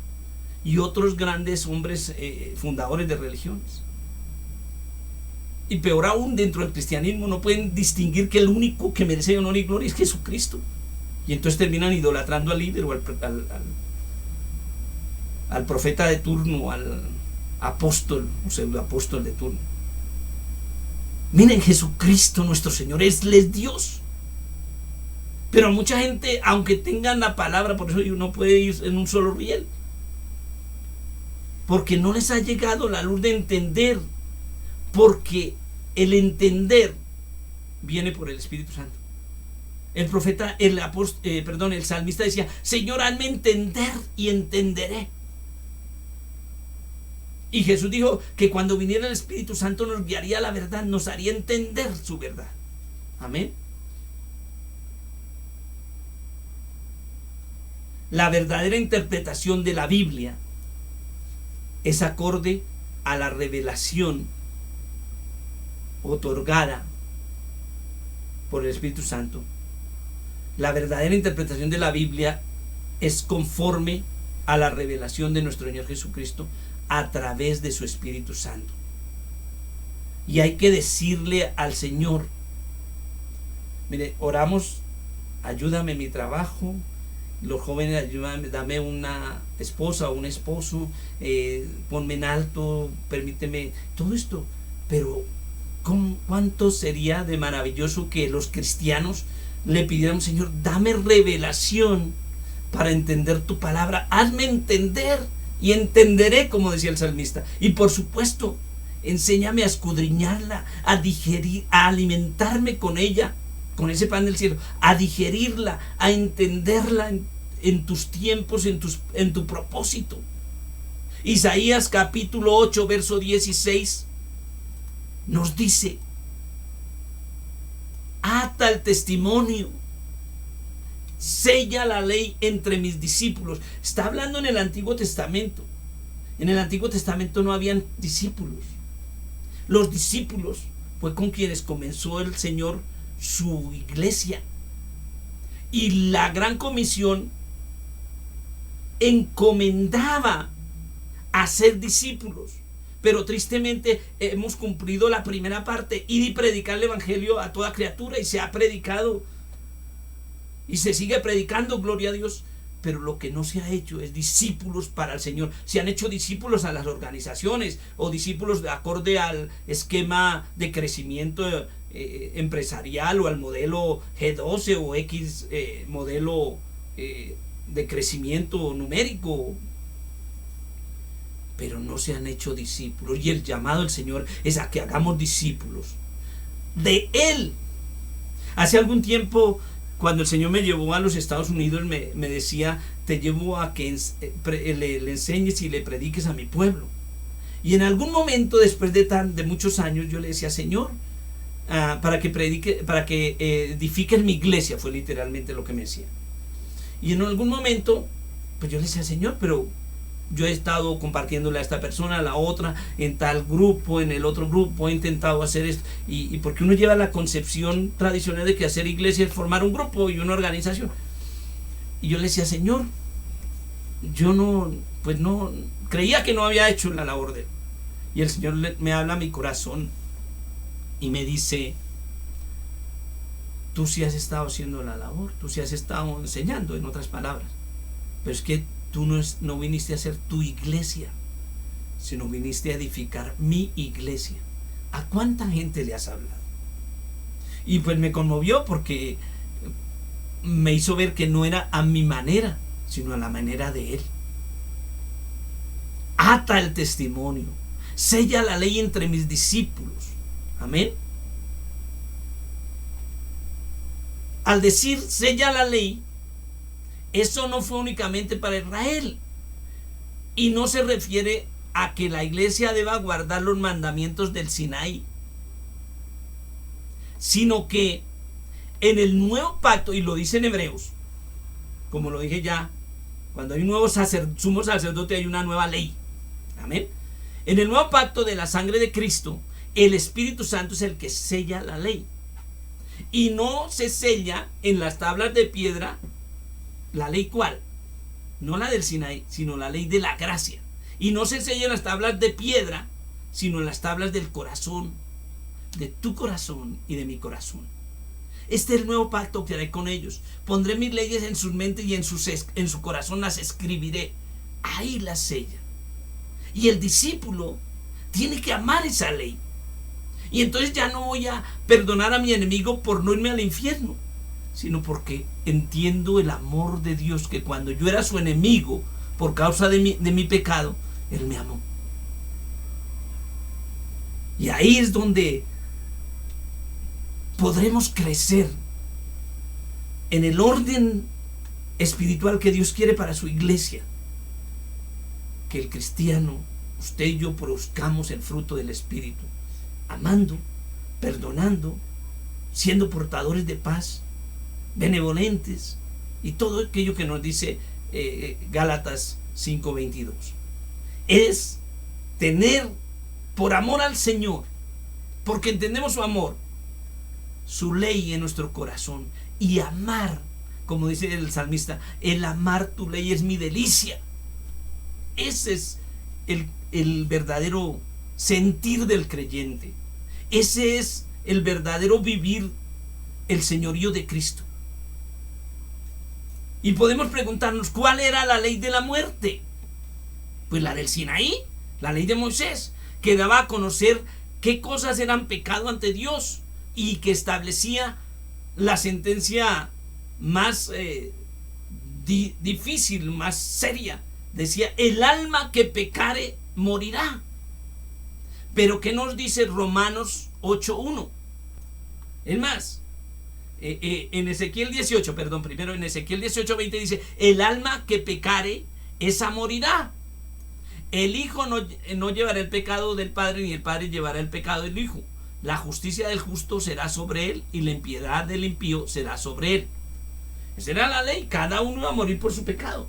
y otros grandes hombres fundadores de religiones. Y peor aún, dentro del cristianismo no pueden distinguir que el único que merece honor y gloria es Jesucristo. Y entonces terminan idolatrando al líder o al profeta de turno, al apóstol o pseudoapóstol de turno. Miren, Jesucristo nuestro Señor es Dios. Pero mucha gente, aunque tengan la palabra, por eso no puede ir en un solo riel, porque no les ha llegado la luz de entender, porque el entender viene por el Espíritu Santo. El profeta, el salmista decía, Señor, hazme entender y entenderé. Y Jesús dijo que cuando viniera el Espíritu Santo nos guiaría a la verdad, nos haría entender su verdad. Amén. La verdadera interpretación de la Biblia es acorde a la revelación otorgada por el Espíritu Santo. La verdadera interpretación de la Biblia es conforme a la revelación de nuestro Señor Jesucristo a través de su Espíritu Santo. Y hay que decirle al Señor, mire, oramos, ayúdame en mi trabajo. Los jóvenes, ayúdame, dame una esposa o un esposo, ponme en alto, permíteme todo esto. Pero ¿cuánto sería de maravilloso que los cristianos le pidiéramos, Señor, dame revelación para entender tu palabra, hazme entender y entenderé, como decía el salmista. Y por supuesto, enséñame a escudriñarla, a digerir, a alimentarme con ella, con ese pan del cielo, a digerirla, a entenderla en tus tiempos, en tu propósito. Isaías capítulo 8, verso 16 nos dice, ata el testimonio, sella la ley entre mis discípulos. Está hablando en el Antiguo Testamento. En el Antiguo Testamento no habían discípulos. Los discípulos fue con quienes comenzó el Señor su iglesia. Y la gran comisión encomendaba a ser discípulos. Pero tristemente hemos cumplido la primera parte, ir y predicar el evangelio a toda criatura, y se ha predicado y se sigue predicando, gloria a Dios. Pero lo que no se ha hecho es discípulos para el Señor. Se han hecho discípulos a las organizaciones, o discípulos de acorde al esquema de crecimiento empresarial, o al modelo G12 o X modelo de crecimiento numérico. Pero no se han hecho discípulos. Y el llamado del Señor es a que hagamos discípulos de Él. Hace algún tiempo, cuando el Señor me llevó a los Estados Unidos, me decía: te llevo a que le enseñes y le prediques a mi pueblo. Y en algún momento, después de muchos años, yo le decía: Señor, para que predique, para que edifiquen mi iglesia, fue literalmente lo que me decía. Y en algún momento, pues yo le decía: Señor, pero yo he estado compartiéndole a esta persona, a la otra, en tal grupo, en el otro grupo, he intentado hacer esto. Y porque uno lleva la concepción tradicional de que hacer iglesia es formar un grupo y una organización. Y yo le decía: Señor, yo no creía que no había hecho la labor de Él. Y el Señor me habla a mi corazón y me dice: tú sí has estado haciendo la labor, tú sí has estado enseñando, en otras palabras. Pero es que tú no viniste a hacer tu iglesia, sino viniste a edificar mi iglesia. ¿A cuánta gente le has hablado? Y pues me conmovió, porque me hizo ver que no era a mi manera, sino a la manera de Él. Ata el testimonio, sella la ley entre mis discípulos. Amén. Al decir sella la ley, eso no fue únicamente para Israel, y no se refiere a que la iglesia deba guardar los mandamientos del Sinaí, sino que en el nuevo pacto, y lo dice en Hebreos, como lo dije ya, cuando hay un nuevo sumo sacerdote, hay una nueva ley. Amén. En el nuevo pacto de la sangre de Cristo, el Espíritu Santo es el que sella la ley, y no se sella en las tablas de piedra. ¿La ley cuál? No la del Sinaí, sino la ley de la gracia. Y no se sella en las tablas de piedra, sino en las tablas del corazón, de tu corazón y de mi corazón. Este es el nuevo pacto que haré con ellos. Pondré mis leyes en sus mentes y en su corazón las escribiré. Ahí las sella. Y el discípulo tiene que amar esa ley. Y entonces ya no voy a perdonar a mi enemigo por no irme al infierno, sino porque entiendo el amor de Dios, que cuando yo era su enemigo por causa de mi pecado, Él me amó. Y ahí es donde podremos crecer en el orden espiritual que Dios quiere para su iglesia. Que el cristiano, usted y yo, produzcamos el fruto del Espíritu, amando, perdonando, siendo portadores de paz, benevolentes, y todo aquello que nos dice Gálatas 5:22. Es tener, por amor al Señor, porque entendemos su amor, su ley en nuestro corazón, y amar, como dice el salmista: el amar tu ley es mi delicia. Ese es el verdadero sentir del creyente. Ese es el verdadero vivir el señorío de Cristo. Y podemos preguntarnos: ¿cuál era la ley de la muerte? Pues la del Sinaí, la ley de Moisés, que daba a conocer qué cosas eran pecado ante Dios, y que establecía la sentencia más difícil, más seria. Decía: el alma que pecare morirá. Pero ¿qué nos dice Romanos 8:1? Es más, en Ezequiel 18, primero en Ezequiel 18:20 dice: el alma que pecare, esa morirá. El hijo no llevará el pecado del padre, ni el padre llevará el pecado del hijo. La justicia del justo será sobre él, y la impiedad del impío será sobre él. Esa era la ley, cada uno iba a morir por su pecado.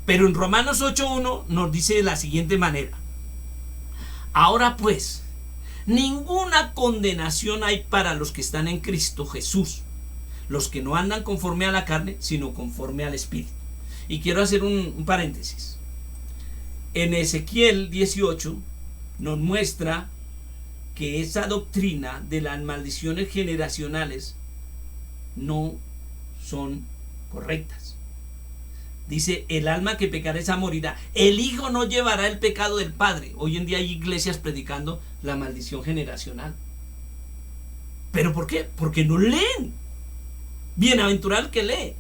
Pero en Romanos 8:1 nos dice de la siguiente manera: ahora pues, ninguna condenación hay para los que están en Cristo Jesús, los que no andan conforme a la carne, sino conforme al Espíritu. Y quiero hacer un paréntesis. En Ezequiel 18 nos muestra que esa doctrina de las maldiciones generacionales no son correctas. Dice, el alma que pecar esa morirá. El hijo no llevará el pecado del padre. Hoy en día hay iglesias predicando la maldición generacional. ¿Pero por qué? Porque no leen. Bienaventurado el que lee.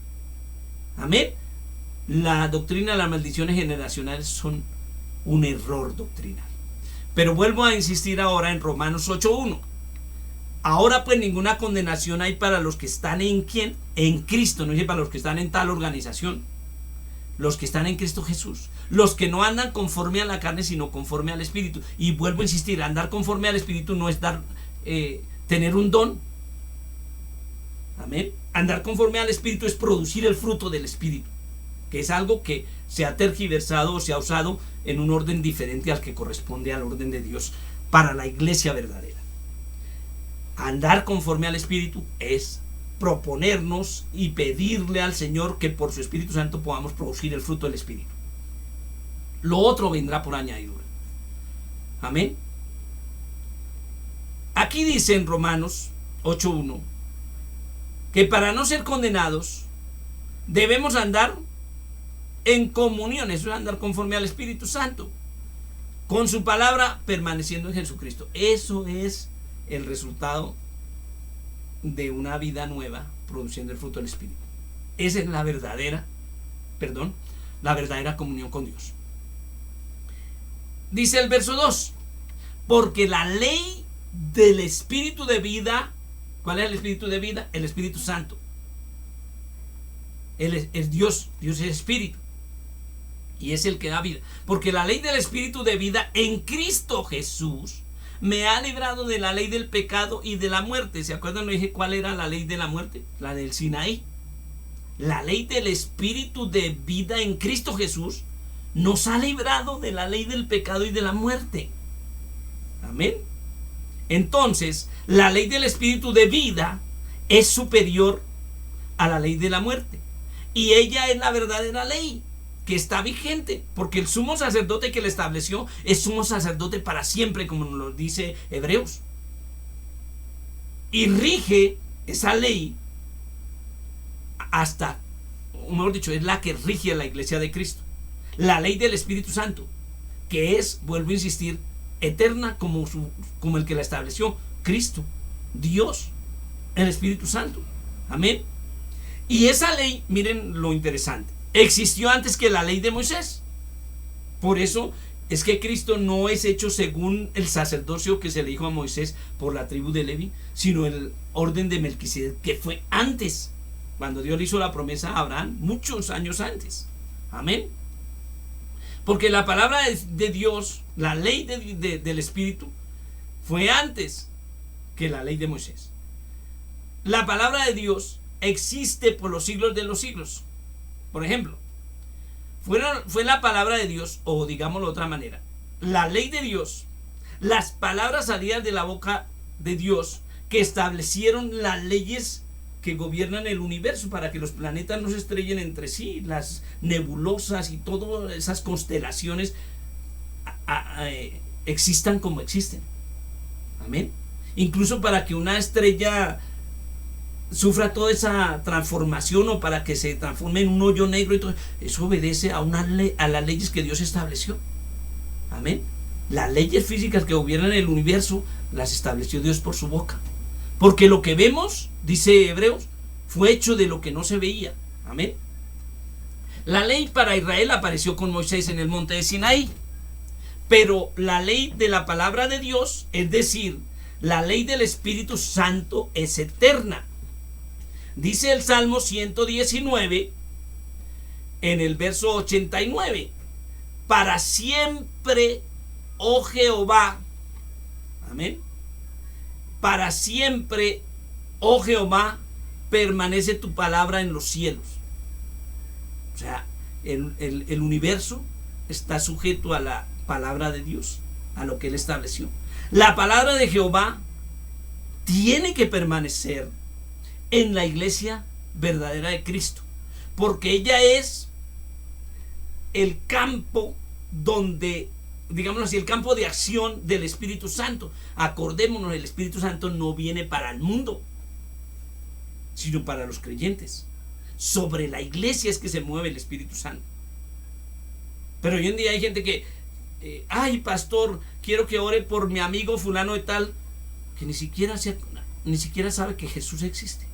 Amén. La doctrina de las maldiciones generacionales son un error doctrinal. Pero vuelvo a insistir ahora en Romanos 8:1. Ahora pues ninguna condenación hay para los que están en ¿quién? En Cristo. No dice para los que están en tal organización. Los que están en Cristo Jesús. Los que no andan conforme a la carne, sino conforme al Espíritu. Y vuelvo a insistir, andar conforme al Espíritu no es tener un don. Amén. Andar conforme al Espíritu es producir el fruto del Espíritu, que es algo que se ha tergiversado o se ha usado en un orden diferente al que corresponde al orden de Dios para la iglesia verdadera. Andar conforme al Espíritu es proponernos y pedirle al Señor que por su Espíritu Santo podamos producir el fruto del Espíritu. Lo otro vendrá por añadidura. Amén. Aquí dice en Romanos 8:1 que para no ser condenados debemos andar en comunión, eso es andar conforme al Espíritu Santo, con su palabra, permaneciendo en Jesucristo. Eso es el resultado de una vida nueva, produciendo el fruto del Espíritu. Esa es la verdadera comunión con Dios. Dice el verso 2, porque la ley del Espíritu de vida, ¿cuál es el Espíritu de vida? El Espíritu Santo. Él es Dios, Dios es Espíritu. Y es el que da vida. Porque la ley del Espíritu de vida en Cristo Jesús me ha librado de la ley del pecado y de la muerte. ¿Se acuerdan? No dije cuál era la ley de la muerte. La del Sinaí. La ley del Espíritu de vida en Cristo Jesús nos ha librado de la ley del pecado y de la muerte. Amén. Entonces, la ley del Espíritu de vida es superior a la ley de la muerte. Y ella es la verdadera ley que está vigente, porque el sumo sacerdote que la estableció es sumo sacerdote para siempre, como nos lo dice Hebreos. Y rige esa ley hasta, mejor dicho, es la que rige a la iglesia de Cristo. La ley del Espíritu Santo, que es, vuelvo a insistir, eterna como el que la estableció, Cristo, Dios, el Espíritu Santo. Amén. Y esa ley, miren lo interesante, existió antes que la ley de Moisés. Por eso es que Cristo no es hecho según el sacerdocio que se le dijo a Moisés por la tribu de Leví, sino el orden de Melquisedec, que fue antes, cuando Dios le hizo la promesa a Abraham, muchos años antes. Amén. Porque la palabra de Dios, la ley del Espíritu, fue antes que la ley de Moisés. La palabra de Dios existe por los siglos de los siglos. Por ejemplo, fue la palabra de Dios, o digámoslo de otra manera, la ley de Dios, las palabras salidas de la boca de Dios que establecieron las leyes que gobiernan el universo para que los planetas no se estrellen entre sí, las nebulosas y todas esas constelaciones existan como existen. Amén. Incluso para que una estrella sufra toda esa transformación o para que se transforme en un hoyo negro y todo eso obedece a las leyes que Dios estableció. Amén. Las leyes físicas que gobiernan el universo las estableció Dios por su boca, porque lo que vemos, dice Hebreos, fue hecho de lo que no se veía. Amén. La ley para Israel apareció con Moisés en el monte de Sinaí, pero la ley de la palabra de Dios, es decir, la ley del Espíritu Santo, es eterna. Dice el Salmo 119 en el verso 89, para siempre, oh Jehová, amén, para siempre, oh Jehová, permanece tu palabra en los cielos. O sea, el universo está sujeto a la palabra de Dios, a lo que Él estableció. La palabra de Jehová tiene que permanecer en la iglesia verdadera de Cristo, porque ella es el campo donde, digámoslo así, el campo de acción del Espíritu Santo. Acordémonos, el Espíritu Santo no viene para el mundo, sino para los creyentes. Sobre la iglesia es que se mueve el Espíritu Santo. Pero hoy en día hay gente que, ay, pastor, quiero que ore por mi amigo fulano de tal, que ni siquiera sabe que Jesús existe.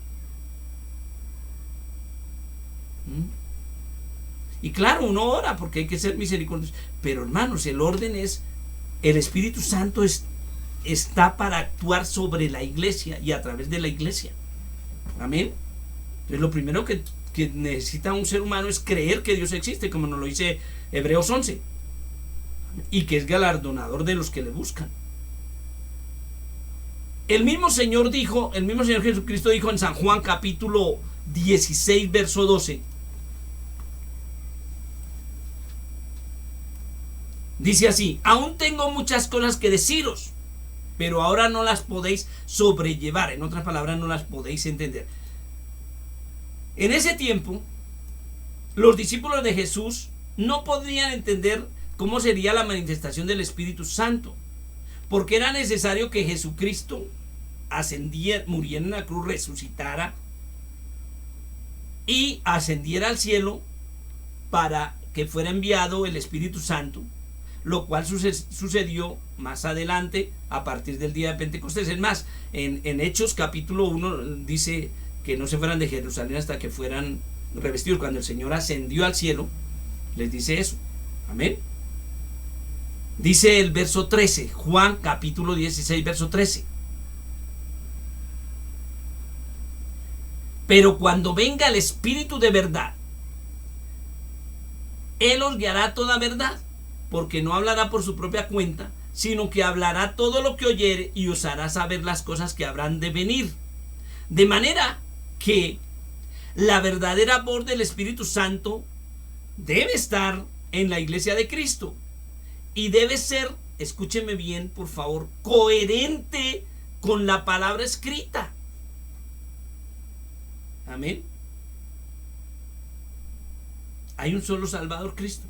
Y claro, uno ora porque hay que ser misericordioso, pero hermanos, el orden es, el Espíritu Santo está para actuar sobre la iglesia y a través de la iglesia. Amén. Entonces lo primero que necesita un ser humano es creer que Dios existe, como nos lo dice Hebreos 11, y que es galardonador de los que le buscan. El mismo Señor Jesucristo dijo en San Juan capítulo 16 verso 12, dice así: aún tengo muchas cosas que deciros, pero ahora no las podéis sobrellevar. En otras palabras, no las podéis entender. En ese tiempo, los discípulos de Jesús no podían entender cómo sería la manifestación del Espíritu Santo, porque era necesario que Jesucristo ascendiera, muriera en la cruz, resucitara y ascendiera al cielo para que fuera enviado el Espíritu Santo, lo cual sucedió más adelante a partir del día de Pentecostés. Es más, en Hechos capítulo 1 dice que no se fueran de Jerusalén hasta que fueran revestidos. Cuando el Señor ascendió al cielo, les dice eso. Amén. Dice el verso 13, Juan capítulo 16 verso 13: pero cuando venga el Espíritu de verdad, Él os guiará a toda verdad, porque no hablará por su propia cuenta, sino que hablará todo lo que oyere y os hará saber las cosas que habrán de venir. De manera que la verdadera voz del Espíritu Santo debe estar en la iglesia de Cristo y debe ser, escúcheme bien por favor, coherente con la palabra escrita. Amén. Hay un solo Salvador, Cristo.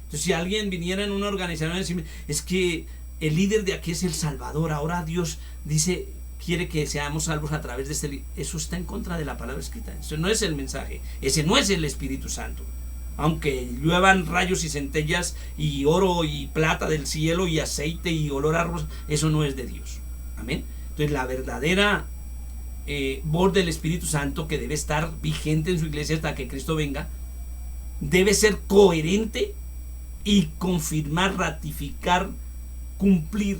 Entonces, si alguien viniera en una organización y decirme, es que el líder de aquí es el Salvador, ahora Dios dice, quiere que seamos salvos a través de este líder, eso está en contra de la palabra escrita. Eso no es el mensaje, ese no es el Espíritu Santo. Aunque lluevan rayos y centellas y oro y plata del cielo y aceite y olor a rosa, eso no es de Dios. Amén. Entonces, la verdadera voz del Espíritu Santo, que debe estar vigente en su iglesia hasta que Cristo venga, debe ser coherente y confirmar, ratificar, cumplir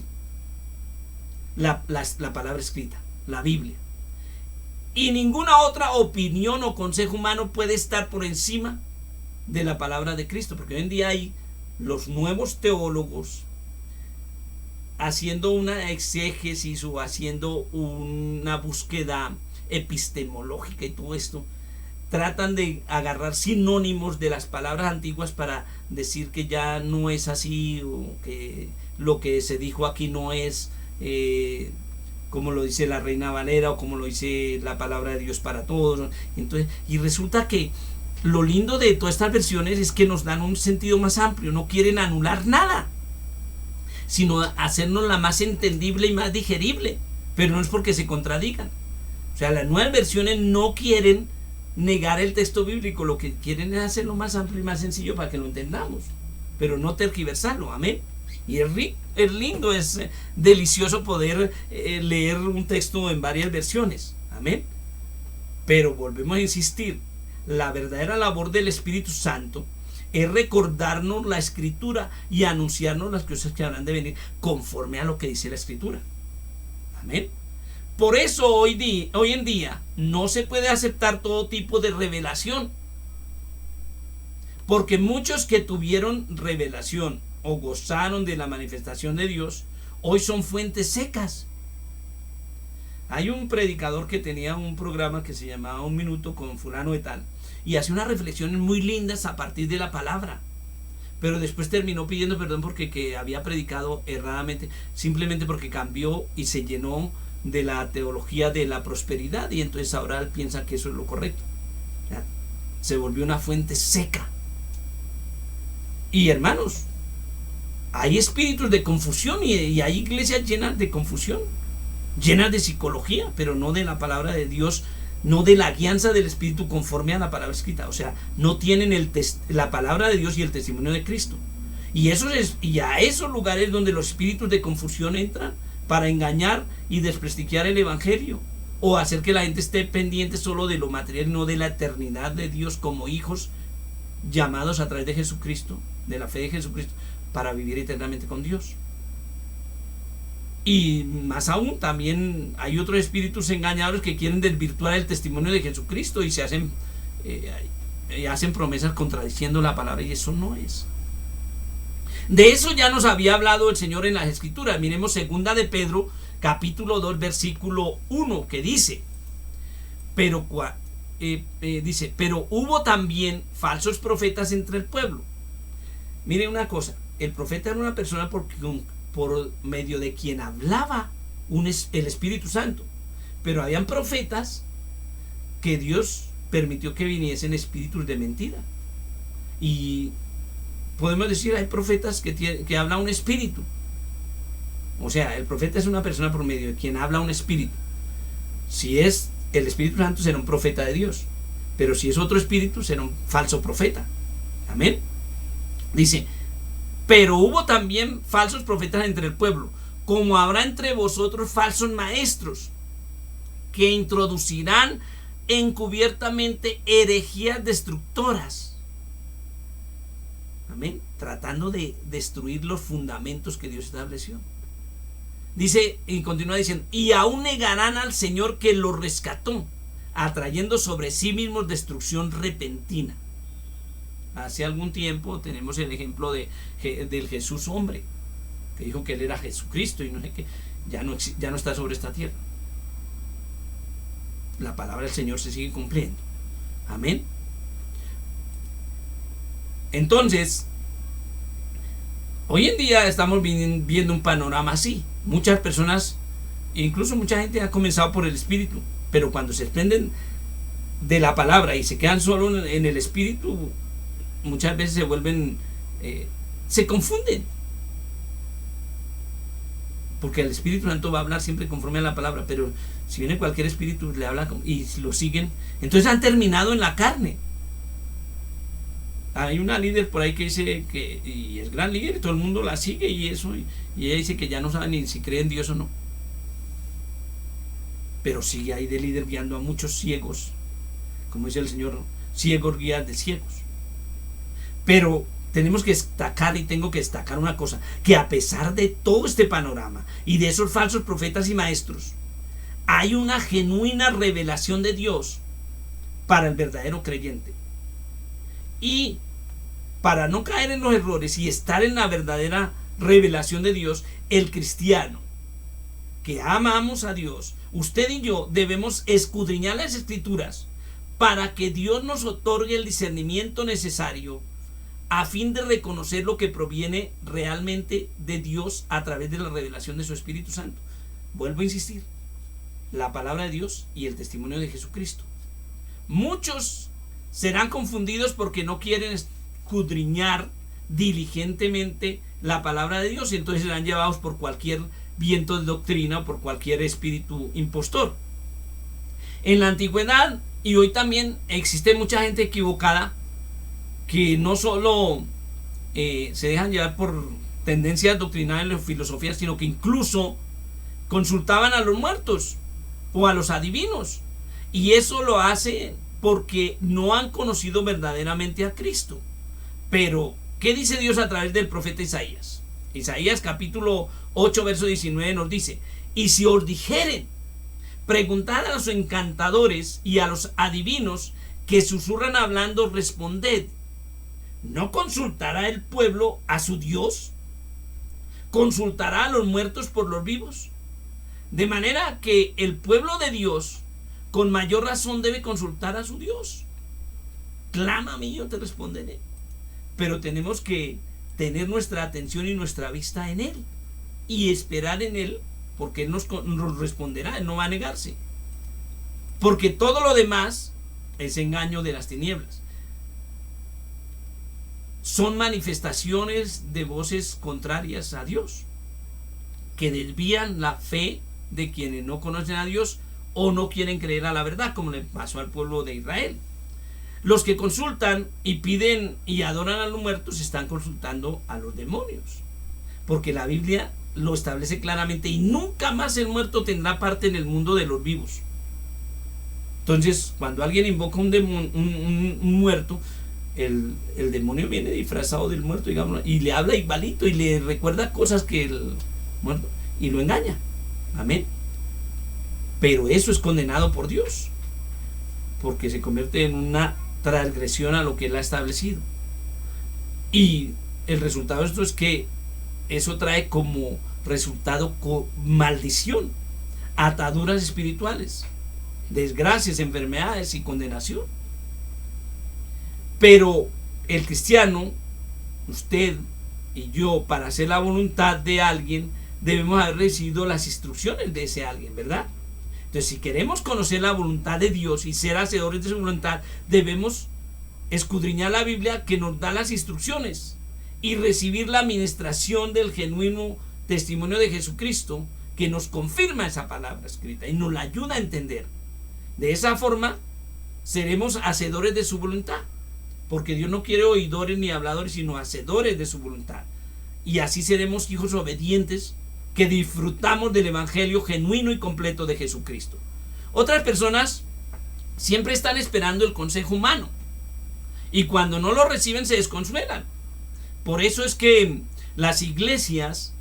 la palabra escrita, la Biblia. Y ninguna otra opinión o consejo humano puede estar por encima de la palabra de Cristo, porque hoy en día hay los nuevos teólogos haciendo una exégesis o haciendo una búsqueda epistemológica y todo esto, tratan de agarrar sinónimos de las palabras antiguas para decir que ya no es así, o que lo que se dijo aquí no es como lo dice la Reina Valera o como lo dice la palabra de Dios para todos. Entonces, y resulta que lo lindo de todas estas versiones es que nos dan un sentido más amplio, no quieren anular nada, sino hacernos la más entendible y más digerible, pero no es porque se contradigan. O sea, las nuevas versiones no quieren negar el texto bíblico, lo que quieren es hacerlo más amplio y más sencillo para que lo entendamos, pero no tergiversarlo. Amén. Y es lindo, es delicioso poder leer un texto en varias versiones. Amén. Pero volvemos a insistir, la verdadera labor del Espíritu Santo es recordarnos la Escritura y anunciarnos las cosas que habrán de venir conforme a lo que dice la Escritura. Amén. Por eso hoy en día no se puede aceptar todo tipo de revelación, porque muchos que tuvieron revelación o gozaron de la manifestación de Dios hoy son fuentes secas. Hay un predicador que tenía un programa que se llamaba Un Minuto con fulano de tal, y hace unas reflexiones muy lindas a partir de la palabra, pero después terminó pidiendo perdón porque que había predicado erradamente, simplemente porque cambió y se llenó de la teología de la prosperidad, y entonces ahora él piensa que eso es lo correcto. ¿Ya? Se volvió una fuente seca. Y hermanos, hay espíritus de confusión y hay iglesias llenas de confusión, llenas de psicología, pero no de la palabra de Dios, no de la guianza del Espíritu conforme a la palabra escrita. O sea, no tienen la palabra de Dios y el testimonio de Cristo. Y a esos lugares donde los espíritus de confusión entran para engañar y desprestigiar el evangelio, o hacer que la gente esté pendiente solo de lo material, no de la eternidad de Dios como hijos llamados a través de Jesucristo, de la fe de Jesucristo, para vivir eternamente con Dios. Y más aún, también hay otros espíritus engañadores que quieren desvirtuar el testimonio de Jesucristo y se hacen promesas contradiciendo la palabra, y eso no es. De eso ya nos había hablado el Señor en las Escrituras. Miremos 2 de Pedro, capítulo 2, versículo 1, que dice: pero hubo también falsos profetas entre el pueblo. Mire una cosa, el profeta era una persona por medio de quien hablaba el Espíritu Santo, pero habían profetas que Dios permitió que viniesen espíritus de mentira. Y podemos decir, hay profetas que habla un espíritu. O sea, el profeta es una persona por medio de quien habla un espíritu. Si es el Espíritu Santo, será un profeta de Dios, pero si es otro espíritu, será un falso profeta. Amén. Dice: pero hubo también falsos profetas entre el pueblo, como habrá entre vosotros falsos maestros, que introducirán encubiertamente herejías destructoras. Amén. Tratando de destruir los fundamentos que Dios estableció. Dice, y continúa diciendo: y aún negarán al Señor que los rescató, atrayendo sobre sí mismos destrucción repentina. Hace algún tiempo tenemos el ejemplo del Jesús hombre, que dijo que él era Jesucristo y no sé qué, ya no está sobre esta tierra. La palabra del Señor se sigue cumpliendo. Amén. Entonces, hoy en día estamos viendo un panorama así. Muchas personas, incluso mucha gente, ha comenzado por el Espíritu, pero cuando se desprenden de la palabra y se quedan solo en el Espíritu, muchas veces se vuelven, se confunden, porque el Espíritu Santo va a hablar siempre conforme a la palabra, pero si viene cualquier espíritu le habla y lo siguen, entonces han terminado en la carne. Hay una líder por ahí que dice que, y es gran líder, y todo el mundo la sigue y eso, y ella dice que ya no sabe ni si cree en Dios o no, pero sigue ahí de líder guiando a muchos ciegos, como dice el Señor: ciegos guías de ciegos. Pero tenemos que destacar, y tengo que destacar una cosa, que a pesar de todo este panorama y de esos falsos profetas y maestros, hay una genuina revelación de Dios para el verdadero creyente. Y para no caer en los errores y estar en la verdadera revelación de Dios, el cristiano que amamos a Dios, usted y yo, debemos escudriñar las Escrituras para que Dios nos otorgue el discernimiento necesario a fin de reconocer lo que proviene realmente de Dios a través de la revelación de su Espíritu Santo. Vuelvo a insistir: la palabra de Dios y el testimonio de Jesucristo. Muchos serán confundidos porque no quieren escudriñar diligentemente la palabra de Dios, y entonces serán llevados por cualquier viento de doctrina o por cualquier espíritu impostor. En la antigüedad y hoy también existe mucha gente equivocada que no solo se dejan llevar por tendencias doctrinales o filosofías, sino que incluso consultaban a los muertos o a los adivinos, y eso lo hace porque no han conocido verdaderamente a Cristo. Pero ¿qué dice Dios a través del profeta Isaías? Isaías capítulo 8 verso 19 nos dice: y si os dijeren, preguntad a los encantadores y a los adivinos que susurran hablando, responded: ¿no consultará el pueblo a su Dios? ¿Consultará a los muertos por los vivos? De manera que el pueblo de Dios con mayor razón debe consultar a su Dios. Clama a mí, yo te responderé. Pero tenemos que tener nuestra atención y nuestra vista en Él y esperar en Él, porque Él nos responderá, Él no va a negarse, porque todo lo demás es engaño de las tinieblas. Son manifestaciones de voces contrarias a Dios, que desvían la fe de quienes no conocen a Dios o no quieren creer a la verdad, como le pasó al pueblo de Israel. Los que consultan y piden y adoran a los muertos están consultando a los demonios, porque la Biblia lo establece claramente, y nunca más el muerto tendrá parte en el mundo de los vivos. Entonces, cuando alguien invoca un muerto, el demonio viene disfrazado del muerto, digamos, y le habla igualito y le recuerda cosas que el muerto, y lo engaña. Amén. Pero eso es condenado por Dios, porque se convierte en una transgresión a lo que Él ha establecido. Y el resultado de esto es que eso trae como resultado maldición, ataduras espirituales, desgracias, enfermedades y condenación. Pero el cristiano, usted y yo, para hacer la voluntad de alguien, debemos haber recibido las instrucciones de ese alguien, ¿verdad? Entonces, si queremos conocer la voluntad de Dios y ser hacedores de su voluntad, debemos escudriñar la Biblia, que nos da las instrucciones, y recibir la administración del genuino testimonio de Jesucristo, que nos confirma esa palabra escrita y nos la ayuda a entender. De esa forma seremos hacedores de su voluntad, porque Dios no quiere oidores ni habladores, sino hacedores de su voluntad. Y así seremos hijos obedientes, que disfrutamos del evangelio genuino y completo de Jesucristo. Otras personas siempre están esperando el consejo humano, y cuando no lo reciben se desconsuelan. Por eso es que las iglesias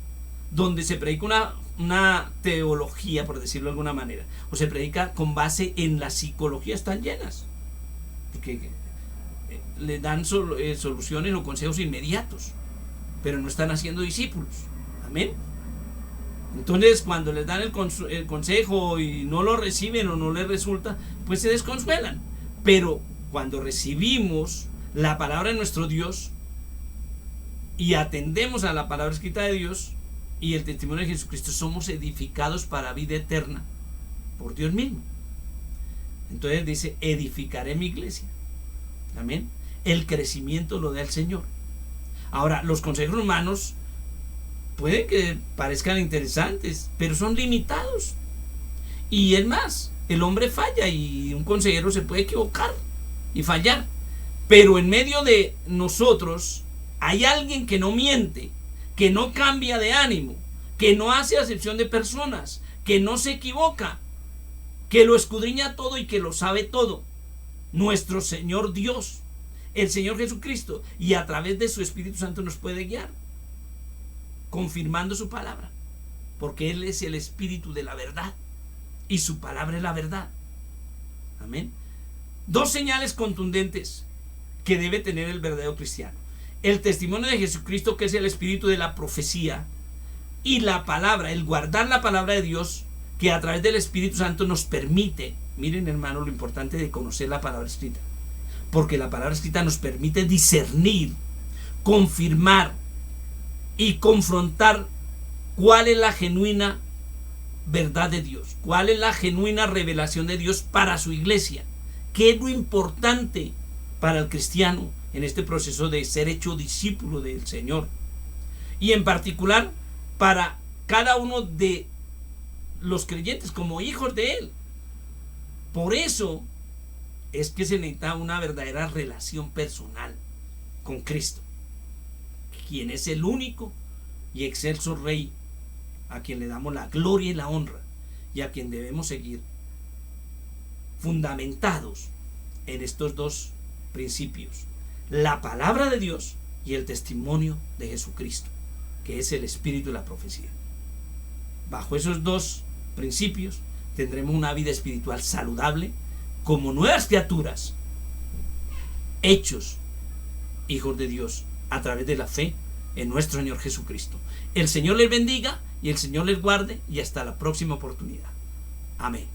donde se predica una teología, por decirlo de alguna manera, o se predica con base en la psicología, están llenas, porque le dan soluciones o consejos inmediatos, pero no están haciendo discípulos. Amén. Entonces, cuando les dan el consejo y no lo reciben o no les resulta, pues se desconsuelan. Pero cuando recibimos la palabra de nuestro Dios y atendemos a la palabra escrita de Dios y el testimonio de Jesucristo, somos edificados para vida eterna por Dios mismo. Entonces dice: edificaré mi iglesia. Amén. El crecimiento lo da el Señor. Ahora, los consejos humanos pueden que parezcan interesantes, pero son limitados. Y es más, el hombre falla, y un consejero se puede equivocar y fallar. Pero en medio de nosotros hay alguien que no miente, que no cambia de ánimo, que no hace acepción de personas, que no se equivoca, que lo escudriña todo y que lo sabe todo. Nuestro Señor Dios, el Señor Jesucristo, y a través de su Espíritu Santo nos puede guiar, confirmando su palabra, porque Él es el Espíritu de la verdad y su palabra es la verdad. Amén. Dos señales contundentes que debe tener el verdadero cristiano: el testimonio de Jesucristo, que es el espíritu de la profecía, y la palabra, el guardar la palabra de Dios, que a través del Espíritu Santo nos permite. Miren, hermano, lo importante de conocer la palabra escrita, porque la palabra escrita nos permite discernir, confirmar y confrontar cuál es la genuina verdad de Dios, cuál es la genuina revelación de Dios para su iglesia, qué es lo importante para el cristiano en este proceso de ser hecho discípulo del Señor, y en particular para cada uno de los creyentes como hijos de Él. Por eso es que se necesita una verdadera relación personal con Cristo, quien es el único y excelso Rey, a quien le damos la gloria y la honra, y a quien debemos seguir, fundamentados en estos dos principios: la palabra de Dios y el testimonio de Jesucristo, que es el espíritu de la profecía. Bajo esos dos principios tendremos una vida espiritual saludable, como nuevas criaturas, hechos hijos de Dios a través de la fe en nuestro Señor Jesucristo. El Señor les bendiga y el Señor les guarde, y hasta la próxima oportunidad. Amén.